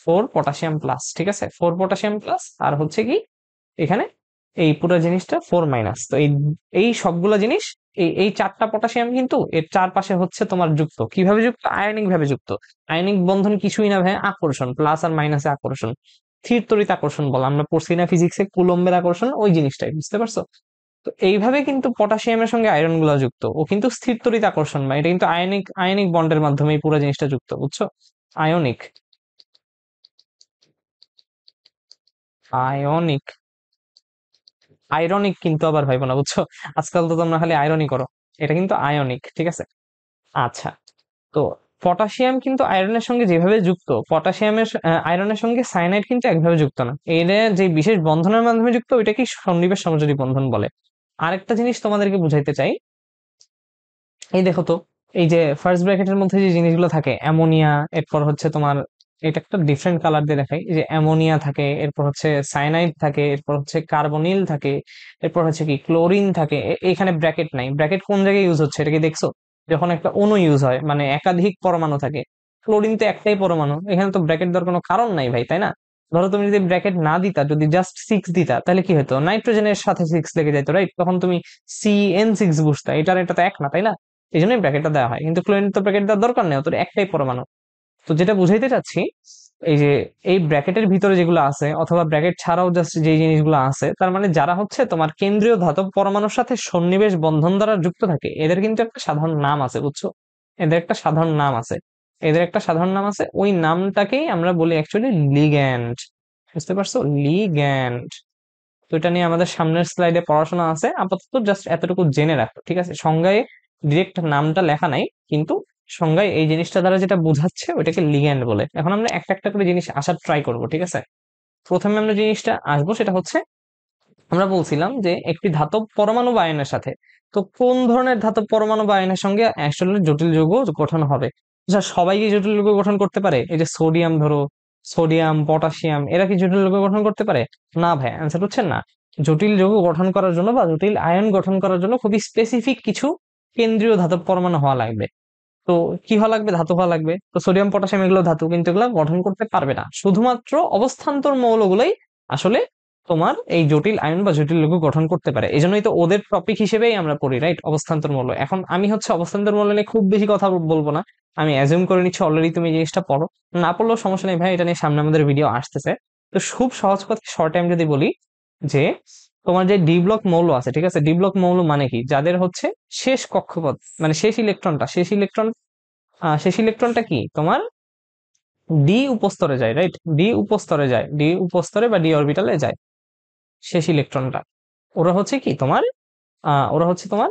4 পটাশিয়াম প্লাস, ঠিক আছে, 4 পটাশিয়াম প্লাস। আর হচ্ছে কি এখানে এই পুরো জিনিসটা 4-। তো এই এই সবগুলো জিনিস, এই 4টা পটাশিয়াম কিন্তু এর চারপাশে হচ্ছে তোমার যুক্ত। কিভাবে যুক্ত? আয়নিক ভাবে যুক্ত। আয়নিক বন্ধন কিছুই না ভাই, আকর্ষণ, প্লাস আর মাইনাসে আকর্ষণ, স্থির তড়িৎ আকর্ষণ বলা, আমরা পড়ছি না ফিজিক্সে, কুলম্বের আকর্ষণ, ওই জিনিসটাই, বুঝতে পারছো? তো এইভাবে কিন্তু পটাশিয়ামের সঙ্গে আয়রন গুলো যুক্ত, ও কিন্তু স্থির তড়িৎ আকর্ষণ, বা এটা কিন্তু আয়নিক আয়নিক বন্ডের মাধ্যমে এই পুরো জিনিসটা যুক্ত, বুঝছো? আয়নিক, আয়নিক, আয়রনিক কিন্তু আবার ভাইবো না, বুঝছো? আজকাল তো তোমরা খালি আয়রনই করো, এটা কিন্তু আয়নিক, ঠিক আছে। আচ্ছা, তো পটাশিয়াম কিন্তু আয়রনের সঙ্গে যেভাবে যুক্ত, পটাশিয়ামের আয়রনের সঙ্গে সায়ানাইড কিন্তু একভাবে যুক্ত না। এরা যে বিশেষ বন্ধনের মাধ্যমে যুক্ত, ওইটা কি সন্নিবেশ সমযোজী বন্ধন বলে। আরেকটা জিনিস তোমাদেরকে বুঝাইতে চাই, এই দেখো তো, এই যে ফার্স্ট ব্র্যাকেটের মধ্যে যে জিনিসগুলো থাকে, অ্যামোনিয়া, এরপর হচ্ছে তোমার, এটা একটা ডিফারেন্ট কালার দিয়ে দেখাই, এই যে অ্যামোনিয়া থাকে, এরপর হচ্ছে সায়ানাইড থাকে, এরপর হচ্ছে কার্বনিল থাকে, এরপর হচ্ছে কি ক্লোরিন থাকে। এখানে ব্র্যাকেট নাই, ব্র্যাকেট কোন জায়গায় ইউজ হচ্ছে এটা কি দেখছো? যখন একটা অণু ইউজ হয়, মানে একাধিক পরমাণু থাকে। ক্লোরিন তো একটাই পরমাণু, এখানে তো ব্র্যাকেট দেওয়ার কোনো কারণ নাই ভাই, তাই না? ধরো তুমি যদি ব্র্যাকেট না দিতা, যদি জাস্ট সিক্স দিতা, তাহলে কি হতো? নাইট্রোজেনের সাথে সিক্স লেগে যেত, রাইট? তখন তুমি CN6 বুঝতা, এটার এটা তো এক না, তাই না? এই জন্যই ব্র্যাকেটটা দেওয়া হয়, কিন্তু ক্লোরিন তো ব্র্যাকেট দেওয়ার দরকার নেই, তোর একটাই পরমাণু। তো যেটা বুঝাইতে চাচ্ছি, এই যে এই ব্র্যাকেটের ভিতরে যেগুলো আছে, অথবা ব্র্যাকেট ছাড়াও জাস্ট যে জিনিসগুলো আছে, তার মানে যারা হচ্ছে তোমার কেন্দ্রীয় ধাতব পরমাণুর সাথে সন্নিবেশ বন্ধন দ্বারা যুক্ত থাকে, এদের কিন্তু একটা সাধারণ নাম আছে, বুঝছো? এদের একটা সাধারণ নাম আছে, এদের একটা সাধারণ নাম আছে, ওই নামটাকেই আমরা বলি অ্যাকচুয়ালি লিগ্যান্ড। বুঝতে পারছো? লিগ্যান্ড। তো এটা নিয়ে আমাদের সামনের স্লাইডে পড়াশোনা আছে, আপাতত জাস্ট এতটুকু জেনে রাখো, ঠিক আছে? সংজ্ঞায় ডিরেক্ট নামটা লেখা নাই, কিন্তু সংজ্ঞায় এই জিনিসটা দ্বারা যেটা বোঝাচ্ছে ওইটাকে লিগ্যান্ড বলে। এখন আমরা একটা একটা করে জিনিস আসার ট্রাই করব, ঠিক আছে? প্রথমে আমরা জিনিসটা আসবো, সেটা হচ্ছে, আমরা বলছিলাম যে একটি ধাতব পরমাণু বা আয়নের সাথে, তো কোন ধরনের ধাতব পরমাণু বা আয়নের সঙ্গে আসলে জটিল যৌগ গঠন হবে? যা সবাই কি জটিল যৌগ গঠন করতে পারে? এই যে সোডিয়াম ধরো, সোডিয়াম, পটাশিয়াম, এরা কি জটিল যৌগ গঠন করতে পারে? না ভাই, অ্যান্সার হচ্ছে না। জটিল যৌগ গঠন করার জন্য বা জটিল আয়ন গঠন করার জন্য খুবই স্পেসিফিক কিছু কেন্দ্রীয় ধাতব পরমাণু হওয়া লাগবে। তো কি হওয়া লাগবে? ধাতু হওয়া লাগবে। তো সোডিয়াম, পটাশিয়াম এগুলো ধাতু, কিন্তু এগুলো গঠন করতে পারবে না, শুধুমাত্র অবস্থান্তর মৌলগুলোই আসলে তোমার এই জটিল আয়ন বা জটিল লঘু গঠন করতে পারে। এই জন্যই তো ওদের টপিক হিসেবেই আমরা পড়ি, রাইট? অবস্থান্তর মৌল। এখন আমি হচ্ছে অবস্থান্তর মৌল নিয়ে খুব বেশি কথা বলবো না, আমি অ্যাজিউম করে নিচ্ছি অলরেডি তুমি এই জিনিসটা পড়ো। না পড়লেও সমস্যা নেই ভাই, এটা নিয়ে সামনে আমাদের ভিডিও আসতেছে। তো খুব সহজ কথা শর্ট টাইম যদি বলি, যে তোমার যে ডি ব্লক মৌল আছে, ঠিক আছে? ডি ব্লক মৌল মানে কি? যাদের হচ্ছে শেষ কক্ষপথ, মানে শেষ ইলেকট্রনটা কি তোমার ডি উপস্তরে যায়, রাইট? ডি উপস্তরে যায়, ডি উপস্তরে বা ডি অরবিটালে যায় শেষ ইলেকট্রনটা। ওরা হচ্ছে কি তোমার, ওরা হচ্ছে তোমার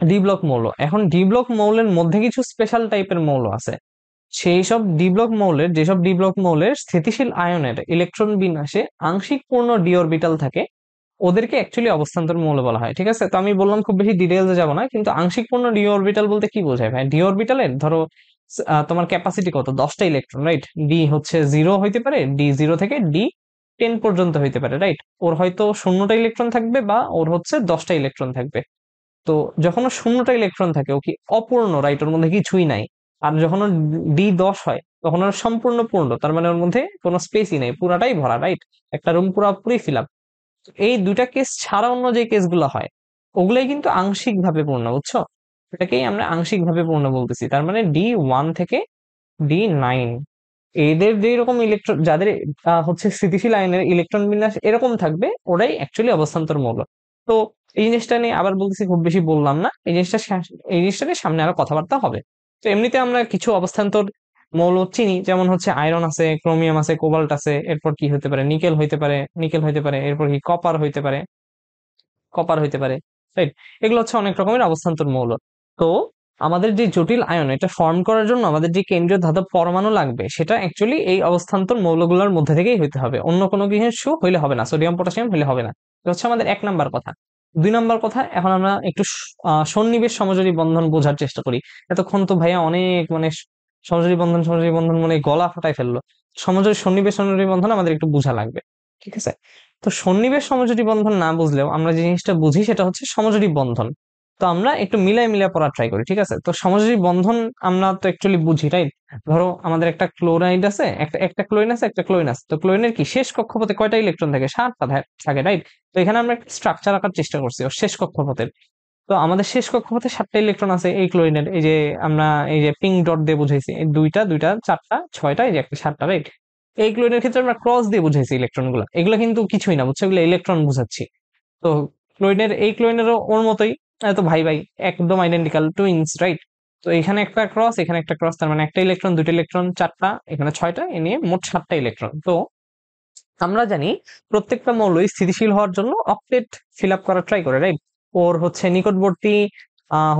ডি ব্লক মৌল। এখন ডি ব্লক মৌলের মধ্যে কিছু স্পেশাল টাইপের মৌল আছে। সেই সব ডি ব্লক মৌলের, যেসব ডি ব্লক মৌলের স্থিতিশীল আয়নের ইলেকট্রন বিন্যাসে আংশিক পূর্ণ ডি অরবিটাল থাকে, ওদেরকে অ্যাকচুয়ালি অবস্থান্তর মৌল বলা হয়, ঠিক আছে? তো আমি বললাম খুব বেশি ডিটেলসে যাব না, কিন্তু আংশিক পূর্ণ ডি অরবিটাল বলতে কি বোঝায় ভাই? ডি অরবিটালের ধরো তোমার ক্যাপাসিটি কত? 10টা ইলেকট্রন, রাইট? ডি হচ্ছে 0 হইতে পারে, ডি 0 থেকে ডি10 পর্যন্ত হইতে পারে, রাইট? ওর হয়তো 0টা ইলেকট্রন থাকবে, বা ওর হচ্ছে 10টা ইলেকট্রন থাকবে। তো যখন ওর 0টা ইলেকট্রন থাকে, ও কি অপূর্ণ, রাইট? ওর মধ্যে কিছুই নাই। আর যখন ওর ডি10 হয়, তখন ওর সম্পূর্ণ পূর্ণ, তার মানে ওর মধ্যে কোনো স্পেসই নেই, পুরাটাই ভরা, রাইট? একটা রুম পুরাপুরি ফিল আপ। এই দুইটা কেস ছাড়া অন্য যে কেসগুলো হয়, ওগুলাই কিন্তু আংশিক ভাবে পূর্ণ, বুঝছো? এটাকেই আমরা আংশিক ভাবে পূর্ণ বলতেছি। তার মানে ডি1 থেকে ডি9, এদের যে রকম ইলেকট্রন, যাদের হচ্ছে স্থিতিশীল আয়নের ইলেকট্রন বিন্যাস এরকম থাকবে, ওরাই অ্যাকচুয়ালি অবস্থান্তর মৌল। তো এই জিনিসটা নিয়ে আবার বলতেছি, খুব বেশি বললাম না, এই জিনিসটা নিয়ে সামনে আরো কথাবার্তা হবে। তো এমনিতে আমরা কিছু অবস্থান্তর মৌল চিনি, যেমন হচ্ছে আয়রন আছে, ক্রোমিয়াম আছে, কোবাল্ট আছে, এরপর কি হতে পারে? নিকেল হইতে পারে, এরপর কি কপার হইতে পারে, রাইট? এগুলো হচ্ছে অনেক রকমের অবস্থান্তর মৌল। তো আমাদের যে জটিল আয়ন, এটা ফর্ম করার জন্য আমাদের যে কেন্দ্রীয় ধাতব পরমাণু লাগবে, সেটা অ্যাকচুয়ালি এই অবস্থান্তর মৌলগুলোর মধ্যে থেকেই হইতে হবে, অন্য কোনো কিছু হইলে হবে না, সোডিয়াম পটাশিয়াম হইলে হবে না। এটা হচ্ছে আমাদের 1 নাম্বার কথা। 2 নাম্বার কথা, এখন আমরা একটু সন্নিবেশ সমযোজী বন্ধন বোঝার চেষ্টা করি। এতক্ষণ তো ভাইয়া অনেক মানে সমযোজী বন্ধন মানে গলা ফাটাই ফেললো। সন্নিবেশ সমযোজী বন্ধন আমাদের একটু বোঝা লাগবে, ঠিক আছে? তো সন্নিবেশ সমযোজী বন্ধন না বুঝলেও আমরা যে জিনিসটা বুঝি, সেটা হচ্ছে সমযোজী বন্ধন। তো আমরা একটু মিলাই মিলাই পড়ার ট্রাই করি, ঠিক আছে? তো সমযোজী বন্ধন আমরা তো অ্যাকচুয়ালি বুঝি, রাইট? ধরো আমাদের একটা ক্লোরাইড আছে, একটা একটা ক্লোরিন আছে, একটা ক্লোরিন আছে। তো ক্লোরিনের কি শেষ কক্ষপথে কয়টা ইলেকট্রন থাকে? 7টা থাকে, রাইট? তো এখানে আমরা একটা স্ট্রাকচার আঁকার চেষ্টা করছি ওর শেষ কক্ষপথের। তো আমাদের শেষ কক্ষপথে 7টা ইলেকট্রন আছে এই ক্লোরিনের, এই যে আমরা এই যে পিঙ্ক ডট দিয়ে বুঝাইছি, এই দুইটা দুইটা, 4টা, 6টা, এই যে একটা 7টা, রাইট? এই ক্লোরিনের ক্ষেত্রে আমরা ক্রস দিয়ে বুঝাইছি ইলেকট্রন গুলা, এগুলো কিন্তু কিছুই না, বুঝছো? এগুলো ইলেকট্রন বুঝাচ্ছি। তো ক্লোরিনেরও ওর মতোই, তো ভাই ভাই, একদম আইডেন্টিক্যাল টুইনস, রাইট? তো এখানে একটা ক্রস, এখানে একটা ক্রস, তার মানে একটা ইলেকট্রন, দুইটা ইলেকট্রন, 4টা, এখানে 6টা, এ নিয়ে মোট 7টা ইলেকট্রন। তো আমরা জানি প্রত্যেকটা মৌলই স্থিতিশীল হওয়ার জন্য অক্টেট ফিল আপ করার ট্রাই করে, রাইট? ওর হচ্ছে নিকটবর্তী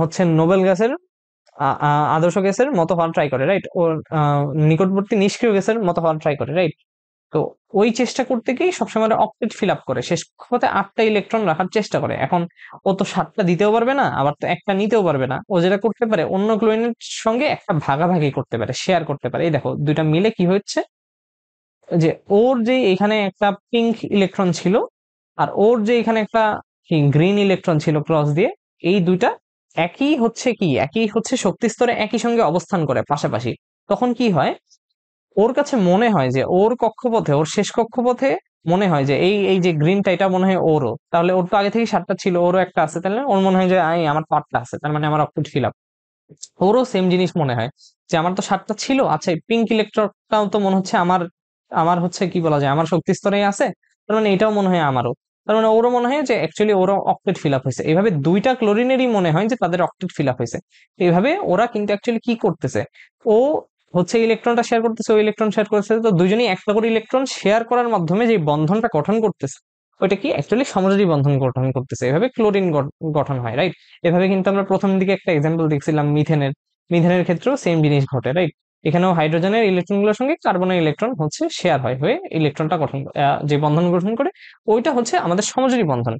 হচ্ছে নোবেল গ্যাসের আদর্শ গ্যাসের মতো হওয়ার ট্রাই করে, রাইট? ওর নিকটবর্তী নিষ্ক্রিয় গ্যাসের মতো হওয়ার ট্রাই করে, রাইট? তো ওই চেষ্টা করতে গিয়ে সবসময় অক্টেট ফিল আপ করে, শেষ কক্ষপথে 8টা ইলেকট্রন রাখার চেষ্টা করে। এখন ও তো 7টা দিতেও পারবে না, আবার তো একটা নিতেও পারবে না। ও যেটা করতে পারে, অন্য ক্লোরিনের সঙ্গে একটা ভাগাভাগি করতে পারে, শেয়ার করতে পারে। এই দেখো দুইটা মিলে কি হচ্ছে, যে ওর যে এখানে একটা পিঙ্ক ইলেকট্রন ছিল, আর ওর যে এখানে একটা গ্রিন ইলেকট্রন ছিল ক্রস দিয়ে, এই দুইটা একই হচ্ছে শক্তি স্তরে একই সঙ্গে অবস্থান করে পাশাপাশি। তখন কি হয়, ওর কাছে মনে হয় যে ওর কক্ষপথে, ওর শেষ কক্ষপথে মনে হয় যে এই এই যে গ্রিনটা, এটা মনে হয় ওরও, তাহলে ওর তো আগে থেকে 7টা ছিল, ওরও একটা আছে, তাহলে ওর মনে হয় যে আমার 5টা আছে, তার মানে আমার অক্টেট ফিল আপ। ওরও সেম জিনিস মনে হয় যে আমার তো 7টা ছিল, আচ্ছা পিঙ্ক ইলেকট্রনটাও তো মনে হচ্ছে আমার, আমার হচ্ছে কি বলা যায়, আমার শক্তি স্তরে আছে, তার মানে এটাও মনে হয় আমারও। তার মানে ওরও মনে হয় যে অ্যাকচুয়ালি ওরও অক্টেট ফিল আপ হয়েছে। এইভাবে দুইটা ক্লোরিনেরই মনে হয় যে তাদের অক্টেট ফিল আপ হয়েছে। এইভাবে ওরা কিন্তু অ্যাকচুয়ালি কি করতেছে, ও হচ্ছে ইলেকট্রনটা শেয়ার করতেছে, ওই ইলেকট্রন শেয়ার করতেছে, তো দুজনেই একটা করে ইলেকট্রন শেয়ার করার মাধ্যমে যে বন্ধনটা গঠন করতেছে, ওইটা কি অ্যাকচুয়ালি সমযোজী বন্ধন গঠন করতেছে। এভাবে ক্লোরিন গঠন হয়, রাইট? এভাবে কিন্তু আমরা প্রথম দিকে একটা এক্সাম্পল দেখছিলাম মিথেনের। মিথেনের ক্ষেত্রেও সেম জিনিস ঘটে, রাইট? এখানেও হাইড্রোজেনের ইলেকট্রনগুলোর সঙ্গে কার্বনের ইলেকট্রন হচ্ছে শেয়ার হয়, হয়ে ইলেকট্রনটা গঠন যে বন্ধন গঠন করে, ওইটা হচ্ছে আমাদের সমযোজী বন্ধন।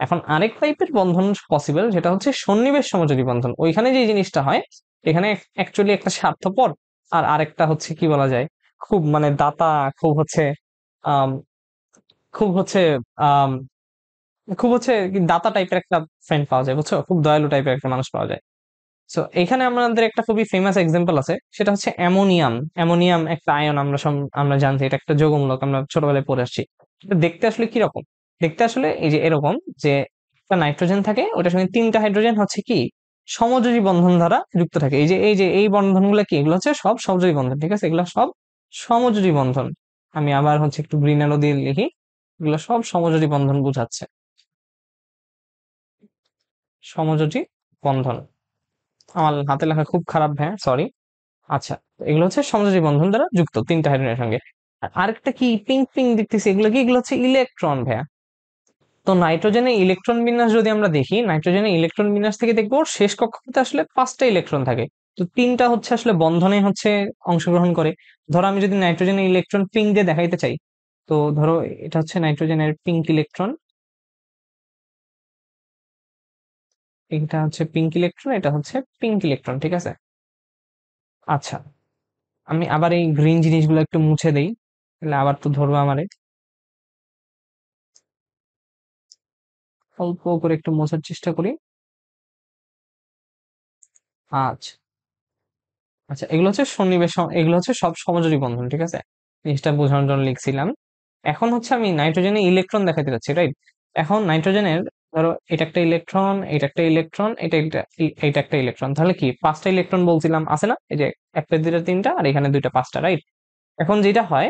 এখন আরেক টাইপের বন্ধন পসিবল, যেটা হচ্ছে সন্নিবেশ সমযোজী বন্ধন। ওইখানে যে জিনিসটা হয়, এখানে অ্যাকচুয়ালি একটা স্বার্থপর, আর আরেকটা হচ্ছে কি বলা যায়, খুব মানে দাতা, খুব হচ্ছে আম, খুব হচ্ছে আম, খুব হচ্ছে কি দাতা টাইপের একটা ফ্রেন্ড পাওয়া যায়, বুঝছো? খুব দয়ালু টাইপের একটা মানুষ পাওয়া যায়। সো এখানে আমাদের একটা খুবই ফেমাস এক্সাম্পল আছে, সেটা হচ্ছে অ্যামোনিয়াম। অ্যামোনিয়াম একটা আয়ন, আমরা জানছি এটা একটা যৌগমূলক, আমরা ছোটবেলায় পড়ে আসছি। এটা দেখতে আসলে কি রকম, দেখতে আসলে এই যে এরকম, যে একটা নাইট্রোজেন থাকে, ওটার সঙ্গে 3টা হাইড্রোজেন হচ্ছে কি সমযোজী বন্ধন দ্বারা যুক্ত থাকে। এই বন্ধনগুলো কি, এগুলো হচ্ছে সব সমযোজী বন্ধন, ঠিক আছে? এগুলো সব সমযোজী বন্ধন। আমি আবার হচ্ছে একটু গ্রিন আলো দিয়ে লিখি, এগুলো সব সমযোজী বন্ধন বোঝাচ্ছে, সমযোজী বন্ধন। আমার হাতে লেখা খুব খারাপ, হ্যাঁ সরি। আচ্ছা, তো এগুলো হচ্ছে সমযোজী বন্ধন দ্বারা যুক্ত 3টা হাইড্রোজেনের সঙ্গে। আর আরেকটা কি পিঙ্ক পিঙ্ক দেখতেছি, এগুলো কি, এগুলো হচ্ছে ইলেকট্রন, ভাইয়া। তো নাইট্রোজেনের ইলেকট্রন বিন্যাস যদি আমরা দেখি, নাইট্রোজেনের ইলেকট্রন বিন্যাস থেকে দেখবো ওর শেষ কক্ষপথে আসলে 5টা ইলেকট্রন থাকে। তো 3টা হচ্ছে আসলে বন্ধনে হচ্ছে অংশগ্রহণ করে। ধরো আমি যদি নাইট্রোজেনের ইলেকট্রন পিঙ্ক দিয়ে দেখাইতে চাই, তো ধরো এটা হচ্ছে নাইট্রোজেনের পিঙ্ক ইলেকট্রন, এটা হচ্ছে পিঙ্ক ইলেকট্রন, এটা হচ্ছে পিঙ্ক ইলেকট্রন, ঠিক আছে? আচ্ছা, আমি আবার এই গ্রিন জিনিসগুলো একটু মুছে দেই, তাহলে আবার তো ধরবো আমারে। অল্প করে একটু মোছার চেষ্টা করি। আচ্ছা, আচ্ছা, এগুলো হচ্ছে এগুলো হচ্ছে সব সমযোজী বন্ধন, ঠিক আছে? জিনিসটা বোঝানোর জন্য লিখছিলাম। এখন হচ্ছে আমি নাইট্রোজেনের ইলেকট্রন দেখাতে যাচ্ছি, রাইট? এখন নাইট্রোজেনের, ধরো এটা একটা ইলেকট্রন, এটা একটা ইলেকট্রন, এটা একটা ইলেকট্রন, তাহলে কি 5টা ইলেকট্রন বলছিলাম, আছে না? এই যে একটা, দুইটা, তিনটা, আর এখানে দুইটা, 5টা, রাইট? এখন যেটা হয়,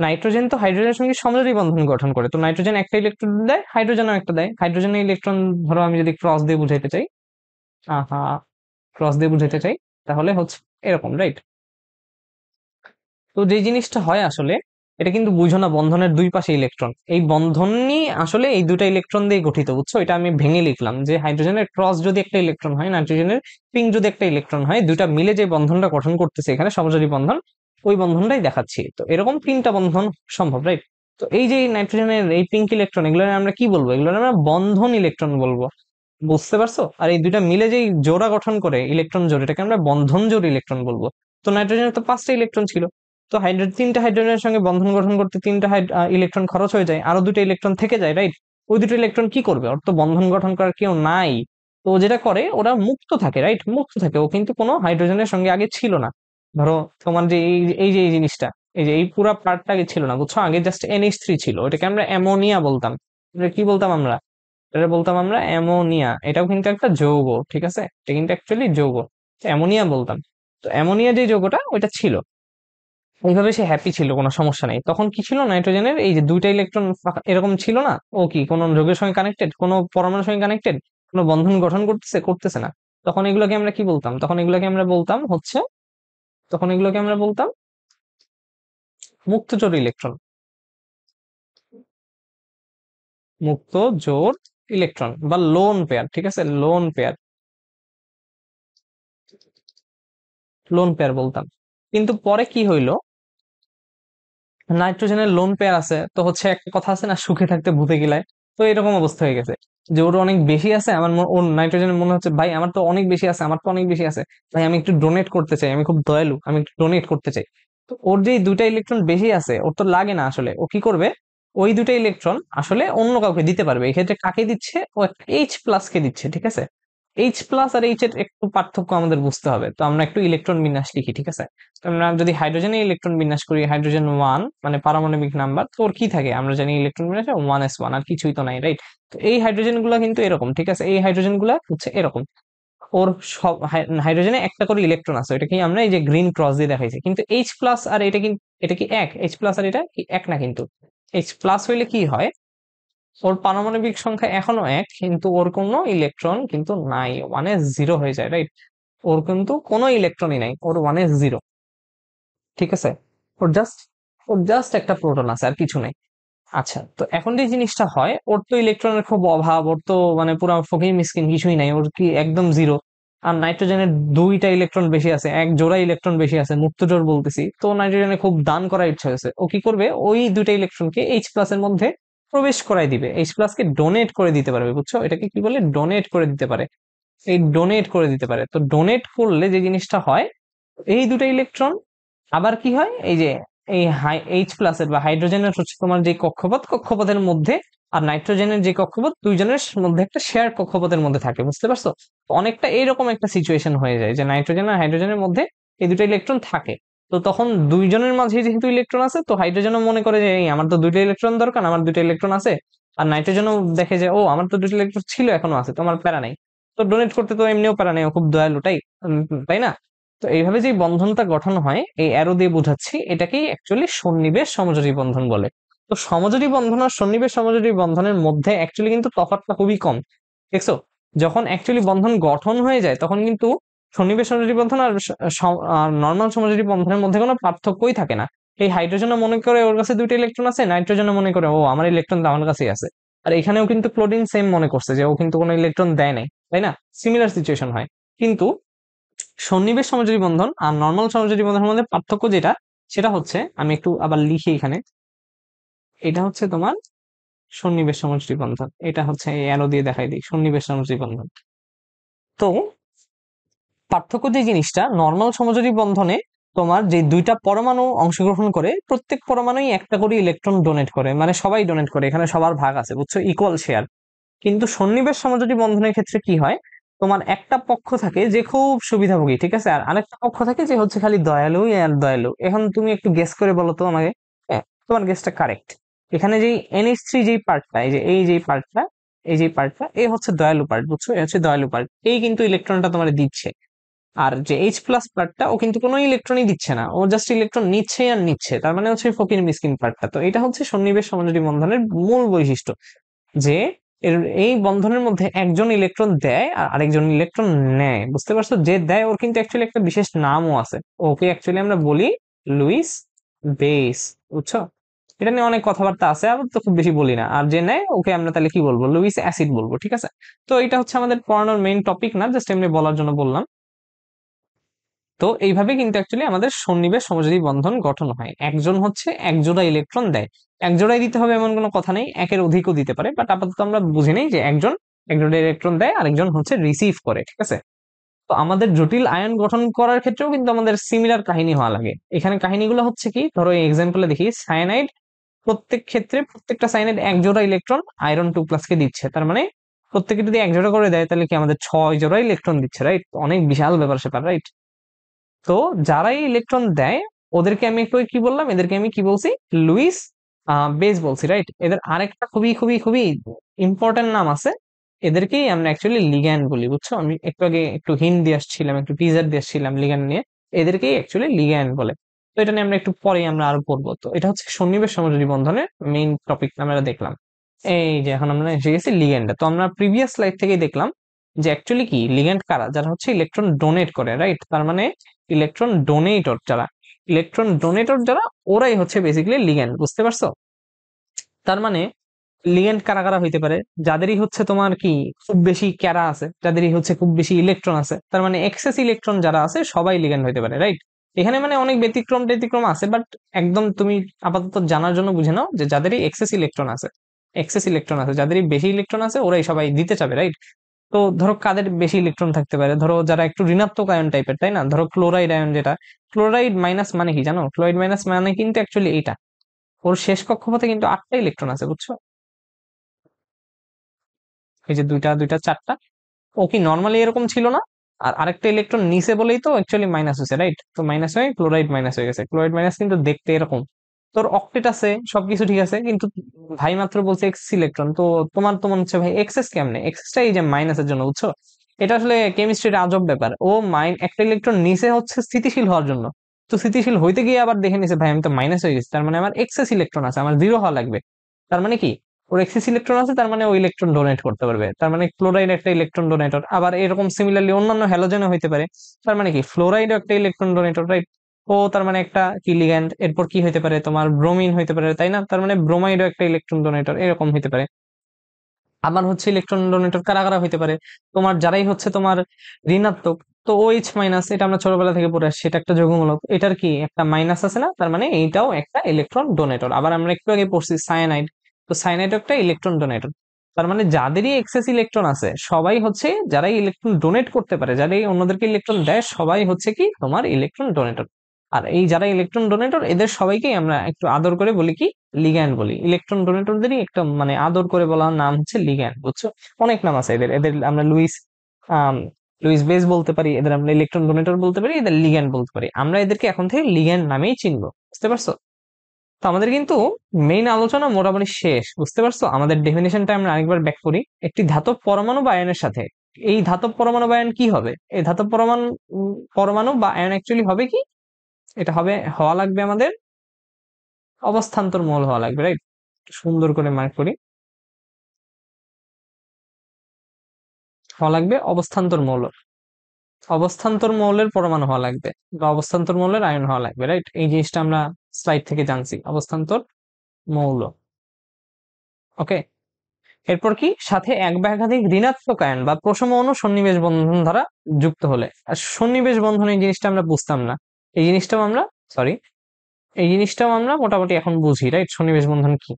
নাইট্রোজেন তো হাইড্রোজেনের সঙ্গে সমযোজী বন্ধন গঠন করে, তো নাইট্রোজেন একটা ইলেকট্রন দেয়, হাইড্রোজেনও একটা দেয়। হাইড্রোজেনের ইলেকট্রন ধরো আমি যদি ক্রস দিয়ে বুঝাইতে চাই, আহা, ক্রস দিয়ে বুঝাইতে চাই, তাহলে হচ্ছে এরকম, রাইট? তো যে জিনিসটা হয় আসলে, এটা কিন্তু বুঝো না, বন্ধনের দুই পাশে ইলেকট্রন, এই বন্ধনই আসলে এই দুটা ইলেকট্রন দিয়ে গঠিত, বুঝছো? এটা আমি ভেঙে লিখলাম যে হাইড্রোজেনের ক্রস যদি একটা ইলেকট্রন হয়, নাইট্রোজেনের পিঙ্ক যদি একটা ইলেকট্রন হয়, দুটা মিলে যে বন্ধনটা গঠন করতেছে এখানে সমযোজী বন্ধন, ওই বন্ধনটাই দেখাচ্ছি। তো এরকম 3টা বন্ধন সম্ভব, রাইট? তো এই যে নাইট্রোজেনের এই পিঙ্ক ইলেকট্রন, এগুলো আমরা কি বলবো, এগুলো আমরা বন্ধন ইলেকট্রন বলবো। বুঝতে পারছো? আর এই দুইটা মিলে যেই জোড়া গঠন করে ইলেকট্রন জোড়, এটাকে আমরা বন্ধন জোড় ইলেকট্রন বলবো। তো নাইট্রোজেনের তো 5টা ইলেকট্রন ছিল, তো 3টা হাইড্রোজেনের সঙ্গে বন্ধন গঠন করতে 3টা ইলেকট্রন খরচ হয়ে যায়, আরো দুটো ইলেকট্রন থেকে যায়, রাইট? ওই দুটো ইলেকট্রন কি করবে, ওর তো বন্ধন গঠন করার কেউ নাই। তো ও যেটা করে, ওরা মুক্ত থাকে, রাইট? মুক্ত থাকে, ও কিন্তু কোনো হাইড্রোজেনের সঙ্গে আগে ছিল না। ধরো তোমার যে এই জিনিসটা, এই যে এই পুরা পার্টটা আগে ছিল না, বুঝছো? আগে জাস্ট NH3 ছিল, এটাকে আমরা অ্যামোনিয়া বলতাম। এটা কি বলতাম আমরা? এটা বলতাম আমরা অ্যামোনিয়া। এটাও কিন্তু একটা যৌগ, ঠিক আছে? এটা কিন্তু অ্যাকচুয়ালি যৌগ, অ্যামোনিয়া বলতাম। তো অ্যামোনিয়া যে যৌগটা, ওইটা ছিল, এইভাবে সে হ্যাপি ছিল, কোনো সমস্যা নেই। তখন কি ছিল, নাইট্রোজেনের এই যে দুইটা ইলেকট্রন এরকম ছিল না, ও কি কোনো যৌগের সঙ্গে কানেক্টেড, কোনো পরমাণুর সঙ্গে কানেক্টেড, কোনো বন্ধন গঠন করতেছে করতেছে না। তখন এগুলোকে আমরা কি বলতাম, তখন এগুলোকে আমরা বলতাম মুক্ত জোড় ইলেকট্রন, মুক্ত জোড় ইলেকট্রন বা লোন পেয়ার, ঠিক আছে? লোন পেয়ার বলতাম। কিন্তু পরে কি হইলো, নাইট্রোজেনের লোন পেয়ার আছে, তো হচ্ছে একটা কথা আছে না, সুখে থাকতে ভূতে গিলায়। তো এরকম অবস্থা হয়ে গেছে যে ওর অনেক বেশি আছে, ওর নাইট্রোজেনের মনে হচ্ছে ভাই আমার তো অনেক বেশি আছে, আমার তো অনেক বেশি আছে, ভাই আমি একটু ডোনেট করতে চাই, আমি খুব দয়ালু, আমি একটু ডোনেট করতে চাই। তো ওর যে দুইটা ইলেকট্রন বেশি আছে, ওর তো লাগে না আসলে, ও কি করবে, ওই দুইটা ইলেকট্রন আসলে অন্য কাউকে দিতে পারবে। এক্ষেত্রে কাকে দিচ্ছে, ও একটা এইচ প্লাস কে দিচ্ছে, ঠিক আছে। এইচ প্লাস আর এইচ এর একটু পার্থক্য আমাদের বুঝতে হবে, তো আমরা একটু ইলেকট্রন বিন্যাস লিখি, ঠিক আছে। তো আমরা যদি হাইড্রোজেনে ইলেকট্রন বিন্যাস করি, হাইড্রোজেন 1 মানে পারমাণবিক নাম্বার, তো ওর কি থাকে আমরা জানি, ইলেকট্রন বিন্যাসে 1s1, আর কিছুই তো নাই, রাইট। তো এই হাইড্রোজেন গুলা কিন্তু এরকম, ঠিক আছে, এই হাইড্রোজেন গুলা হচ্ছে এরকম। ওর সব হাইড্রোজেনে একটা করে ইলেকট্রন আছে, এটা কি আমরা এই যে গ্রিন ক্রস দিয়ে দেখাইছি। কিন্তু এইচ প্লাস আর এটা কি, এটা কি এক, এইচ প্লাস আর এটা কি এক না, কিন্তু এইচ প্লাস হইলে কি হয়, ওর পারমাণবিক সংখ্যা এখনো এক, কিন্তু ওর কোনো ইলেকট্রন কিন্তু নাই, ওয়ানে জিরো হয়ে যায়, রাইট। ওর কিন্তু কোনো ইলেকট্রনই নাই, ওর ওয়ানে জিরো, ঠিক আছে। ওর জাস্ট ওর জাস্ট একটা প্রোটন আছে, আর কিছু নেই। আচ্ছা, তো এখন যে জিনিসটা হয়, ওর তো ইলেকট্রনের খুব অভাব, ওর তো মানে পুরো ফকির মিসকিন, কিছুই নাই, ওর কি একদম জিরো। আর নাইট্রোজেনের দুইটা ইলেকট্রন বেশি আছে, এক জোড়া ইলেকট্রন বেশি আছে, মুক্ত জোড় বলতেছি, তো নাইট্রোজেনের খুব দান করার ইচ্ছা হয়েছে। ও কি করবে, ওই দুইটা ইলেকট্রনকে এইচ প্লাস এর মধ্যে প্রবেশ করাই দিবে, এইচ প্লাস কে ডোনেট করে দিতে পারবে, বুঝছো, এটাকে কি বলে, ডোনেট করে দিতে পারে। এই ডোনেট করে দিতে পারে, তো ডোনেট করলে যে জিনিসটা হয়, এই দুটো ইলেকট্রন আবার কি হয়, এই যে এই এইচ প্লাস এর বা হাইড্রোজেনের হচ্ছে তোমার যে কক্ষপথ, কক্ষপথের মধ্যে, আর নাইট্রোজেনের যে কক্ষপথ, দুইজনের মধ্যে একটা শেয়ার কক্ষপথের মধ্যে থাকে, বুঝতে পারছো। তো অনেকটা এইরকম একটা সিচুয়েশন হয়ে যায় যে নাইট্রোজেন আর হাইড্রোজেনের মধ্যে এই দুটো ইলেকট্রন থাকে। তো তখন দুইজনের মাঝে যেহেতু ইলেকট্রন আছে, তো হাইড্রোজেনও মনে করে যে এই আমার তো দুইটা ইলেকট্রন দরকার, আমার দুইটা ইলেকট্রন আছে। আর নাইট্রোজেনও দেখে যে ও আমার তো দুটো ইলেকট্রন ছিল, এখনো আছে, তো আমার প্যারা নাই। তো ডোনেট করতে তো এমনিও প্যারা নেই, ও খুব দয়ালুটাই, তাই না। তো এইভাবে যে বন্ধনটা গঠন হয়, এই অ্যারো দিয়ে বোঝাচ্ছি, এটাকেই অ্যাকচুয়ালি সন্নিবেশ সমযোজী বন্ধন বলে। তো সমযোজী বন্ধন আর সন্নিবেশ সমযোজী বন্ধনের মধ্যে অ্যাকচুয়ালি কিন্তু তফাৎটা খুবই কম, দেখছো। যখন অ্যাকচুয়ালি বন্ধন গঠন হয়ে যায়, তখন কিন্তু সন্নিবেশ সমযোজী বন্ধন আর নর্মাল সমযোজী বন্ধনের মধ্যে কোনো পার্থক্যই থাকে না। এই হাইড্রোজেনও মনে করে ওর কাছে দুইটা ইলেকট্রন আছে, নাইট্রোজেনও মনে করে ও আমার ইলেকট্রন আমার কাছেই আছে। আর এখানেও কিন্তু ক্লোরিন সেম মনে করছে যে ও কিন্তু কোনো ইলেকট্রন দেয় নাই, তাই না। সিমিলার সিচুয়েশন হয়। কিন্তু সন্নিবেশ সমযোজী বন্ধন আর নর্মাল সমযোজী বন্ধনের মধ্যে পার্থক্য যেটা, সেটা হচ্ছে, আমি একটু আবার লিখি এখানে, এটা হচ্ছে তোমার সন্নিবেশ সমযোজী বন্ধন, এটা হচ্ছে এই অ্যারো দিয়ে দেখাই দিই, সন্নিবেশ সমযোজী বন্ধন। তো পার্থক্য যে জিনিসটা, নর্মাল সমযোজী বন্ধনে তোমার যে দুইটা পরমাণু অংশগ্রহণ করে, প্রত্যেক পরমাণুই একটা করে ইলেকট্রন ডোনেট করে, মানে সবাই ডোনেট করে, এখানে সবার ভাগ আছে, বুঝছো, ইকুয়াল শেয়ার। কিন্তু সন্নিবেশ সমযোজী বন্ধনের ক্ষেত্রে কি হয়, তোমার একটা পক্ষ থাকে যে খুব সুবিধাভোগী, ঠিক আছে, আর আরেকটা পক্ষ থাকে যে হচ্ছে খালি দয়ালুই আর দয়ালু। এখন তুমি একটু গেস করে বলো তো আমাকে, হ্যাঁ, তোমার গেসটা কারেক্ট। এখানে যেই NH3 যেই পার্টটা, এই যে এই যেই পার্টটা, এই যে পার্টটা, এই হচ্ছে দয়ালু পার্ট, বুঝছো, এই হচ্ছে দয়ালু পার্ট, এই কিন্তু ইলেকট্রনটা তোমার দিচ্ছে। আর যে এইচ প্লাস পার্টটা, ও কিন্তু কোনো ইলেকট্রনই দিচ্ছে না, ও জাস্ট ইলেকট্রন নিচ্ছে আর নিচ্ছে, তার মানে হচ্ছে ফকির মিসকিন পার্টটা। তো এটা হচ্ছে সন্নিবেশ সমযোজী বন্ধনের মূল বৈশিষ্ট্য, যে এই বন্ধনের মধ্যে একজন ইলেকট্রন দেয় আর আরেকজন ইলেকট্রন নেয়, বুঝতে পারছো। যে দেয় ওর কিন্তু অ্যাকচুয়ালি একটা বিশেষ নামও আছে, ওকে অ্যাকচুয়ালি আমরা বলি লুইস বেস, বুঝছো। এটা নিয়ে অনেক কথাবার্তা আছে, আবার তো খুব বেশি বলি না। আর যে নেয় ওকে আমরা তাহলে কি বলবো, লুইস অ্যাসিড বলবো, ঠিক আছে। তো এটা হচ্ছে আমাদের পড়ানোর মেইন টপিক না, জাস্ট এমনি বলার জন্য বললাম। তো এইভাবে কিন্তু অ্যাকচুয়ালি আমাদের সন্নিবেশ সমযোজী বন্ধন গঠন হয়, একজন হচ্ছে এক জোড়া ইলেকট্রন দেয়। এক জোড়াই দিতে হবে এমন কোনো কথা নেই, একের অধিকও দিতে পারে, বাট আপাতত আমরা বুঝে নেই যে একজন এক জোড়া ইলেকট্রন দেয়, আরেকজন হচ্ছে রিসিভ করে, ঠিক আছে। তো আমাদের জটিল আয়ন গঠন করার ক্ষেত্রেও কিন্তু আমাদের সিমিলার কাহিনী হওয়া লাগে। এখানে কাহিনীগুলো হচ্ছে কি, ধরো এই এক্সাম্পলে দেখি, সায়ানাইড, প্রত্যেক ক্ষেত্রে প্রত্যেকটা সায়ানাইড এক জোড়া ইলেকট্রন আয়রন 2+ কে দিচ্ছে, তার মানে প্রত্যেকে যদি এক জোড়া করে দেয়, তাহলে কি আমাদের 6 জোড়া ইলেকট্রন দিচ্ছে, রাইট। অনেক বিশাল ব্যাপার স্যাপার, রাইট। তো যারাই ইলেকট্রন দেয়, ওদেরকে আমি একটু কি বললাম, এদেরকে আমি কি বলছি, লুইস বেস বলছি, রাইট। এদের আরেকটা খুবই খুবই খুবই ইম্পর্টেন্ট নাম আছে, এদেরকেই আমরা অ্যাকচুয়ালি লিগ্যান্ড বলি, বুঝছো। আমি একটু আগে একটু হিন্ট দিয়ে আসছিলাম, একটু টিজার দিয়ে আসছিলাম লিগ্যান্ড নিয়ে, এদেরকেই অ্যাকচুয়ালি লিগ্যান্ড বলে। তো এটা নিয়ে আমরা একটু পরে আমরা আরো পড়বো। তো এটা হচ্ছে সন্নিবেশ সমযোজী বন্ধনের মেইন টপিক আমরা দেখলাম। এই যে এখন আমরা এসে গেছি লিগ্যান্ডে। তো আমরা প্রিভিয়াস স্লাইড থেকেই দেখলাম যে অ্যাকচুয়ালি কি লিগ্যান্ড কারা, যারা হচ্ছে ইলেকট্রন ডোনেট করে, রাইট। তার মানে ইলেকট্রন ডোনেটর যারা, ইলেকট্রন ডোনেটর যারা, ওরাই হচ্ছে বেসিক্যালি লিগ্যান্ড, বুঝতে পারছো। তার মানে লিগ্যান্ড কারা কারা হইতে পারে, যাদেরই হচ্ছে তোমার কি খুব বেশি ক্যারা আছে, যাদেরই হচ্ছে খুব বেশি ইলেকট্রন আছে, তার মানে এক্সেস ইলেকট্রন যারা আছে সবাই লিগ্যান্ড হইতে পারে, রাইট। এখানে মানে অনেক ব্যতিক্রম ব্যতিক্রম আছে, বাট একদম তুমি আপাতত জানার জন্য বুঝে নাও যে যাদেরই এক্সেস ইলেকট্রন আছে, যাদেরই বেশি ইলেকট্রন আছে ওরাই সবাই দিতে চাবে, রাইট? তো ধরো কাদের বেশি ইলেকট্রন থাকতে পারে, ধরো যারা একটু ঋণাত্মক আয়ন টাইপের, তাই না? ধরো ক্লোরাইড আয়ন, যেটা ক্লোরাইড মাইনাস মানে কি জানো? ক্লোরাইড মাইনাস মানে কিন্তু অ্যাকচুয়ালি এইটা, ওর শেষ কক্ষপথে কিন্তু 8টা ইলেকট্রন আছে, বুঝছো? এই যে দুইটা দুইটা চারটা, ও কি নর্মালি এরকম ছিল না? আর আরেকটা ইলেকট্রন নিচে বলেই তো অ্যাকচুয়ালি মাইনাস হয়েছে, রাইট? তো মাইনাস হয়ে ক্লোরাইড মাইনাস হয়ে গেছে। ক্লোরাইড মাইনাস কিন্তু দেখতে এরকম। তোর অক্টেট আছে, সবকিছু ঠিক আছে, কিন্তু ভাই মাত্র বলছে এক্সেস ইলেকট্রন। তো তোমার তো মনে হচ্ছে ভাই এক্সেস কেমনে? এক্সেসটা এই যে মাইনাসের জন্য, বুঝছো? এটা আসলে কেমিস্ট্রির আজব ব্যাপার। ও একটা ইলেকট্রন নিচে হচ্ছে স্থিতিশীল হওয়ার জন্য, তো স্থিতিশীল হইতে গিয়ে আবার দেখে নিছে ভাই আমি তো মাইনাস হয়ে গেছি, তার মানে আমার এক্সেস ইলেকট্রন আছে, আমার জিরো হওয়া লাগবে। তার মানে কি? ওর এক্সেস ইলেকট্রন আছে, তার মানে ও ইলেকট্রন ডোনেট করতে পারবে, তার মানে ক্লোরাইড একটা ইলেকট্রন ডোনেটর। আবার এরকম সিমিলারলি অন্যান্য হ্যালোজেনও হইতে পারে, তার মানে কি ফ্লোরাইডও একটা ইলেকট্রন ডোনেটর, রাইট? ও তার মানে একটা কি লিগ্যান্ড। এরপর কি হইতে পারে? তোমার ব্রোমিন হইতে পারে, তাই না? তার মানে ব্রোমাইডও একটা ইলেকট্রন ডোনেটর, এরকম হইতে পারে। আবার হচ্ছে ইলেকট্রন ডোনেটর কারা কারা হইতে পারে? তোমার যারাই হচ্ছে তোমার ঋণাত্মক, তো OH মাইনাস, এটা আমরা ছোটবেলা থেকে পড়ে আসছি, এটা একটা যৌগমূলক, এটার কি একটা মাইনাস আছে না? তার মানে এইটাও একটা ইলেকট্রন ডোনেটর। আবার আমরা একটু আগে পড়ছি সায়ানাইড, তো সায়ানাইড একটা ইলেকট্রন ডোনেটর। তার মানে যাদেরই এক্সেস ইলেকট্রন আছে সবাই হচ্ছে, যারাই ইলেকট্রন ডোনেট করতে পারে, যারাই অন্যদেরকে ইলেকট্রন দেয়, সবাই হচ্ছে কি তোমার ইলেকট্রন ডোনেটর। আর এই যারা ইলেকট্রন ডোনেটর এদের সবাইকেই আমরা একটু আদর করে বলি কি? লিগ্যান্ড বলি। ইলেকট্রন ডোনেটরদেরই একটা মানে আদর করে বলা নাম হচ্ছে লিগ্যান্ড, বুঝছো? অনেক নাম আছে এদের, এদের আমরা আম, লুইস বেস বলতে পারি, এদের আমরা ইলেকট্রন ডোনেটর বলতে পারি, এদের লিগ্যান্ড বলতে পারি। আমরা এদেরকে এখন থেকে লিগ্যান্ড নামেই চিনবো, বুঝতে পারছো? তো আমাদের কিন্তু মেইন আলোচনা মোটামুটি শেষ, বুঝতে পারছো? আমাদের ডেফিনেশনটা আমরা আরেকবার ব্যাক করি। একটি ধাতব পরমাণু বা আয়নের সাথে এই ধাতব পরমাণু বা আয়ন কি হবে? এই ধাতব পরমাণু বা আয়ন অ্যাকচুয়ালি হবে কি? এটা হবে, হওয়া লাগবে আমাদের অবস্থান্তর মৌল হওয়া লাগবে, রাইট? সুন্দর করে মার্ক করি, হওয়া লাগবে অবস্থান্তর মৌল। অবস্থান্তর মৌলের পরমাণু হওয়া লাগবে, বা অবস্থান্তর মৌলের আয়ন হওয়া লাগবে, রাইট? এই জিনিসটা আমরা স্লাইড থেকে জানছি, অবস্থান্তর মৌল। ওকে। এরপর কি? সাথে এক বা একাধিক ঋণাত্মক আয়ন বা প্রশম অণু সন্নিবেশ বন্ধন দ্বারা যুক্ত হলে। আর সন্নিবেশ বন্ধন এই জিনিসটা আমরা বুঝতাম না, এই জিনিসটাও আমরা, সরি, এই জিনিসটাও আমরা মোটামুটি এখন বুঝি, রাইট? সন্নিবেশ বন্ধন কি?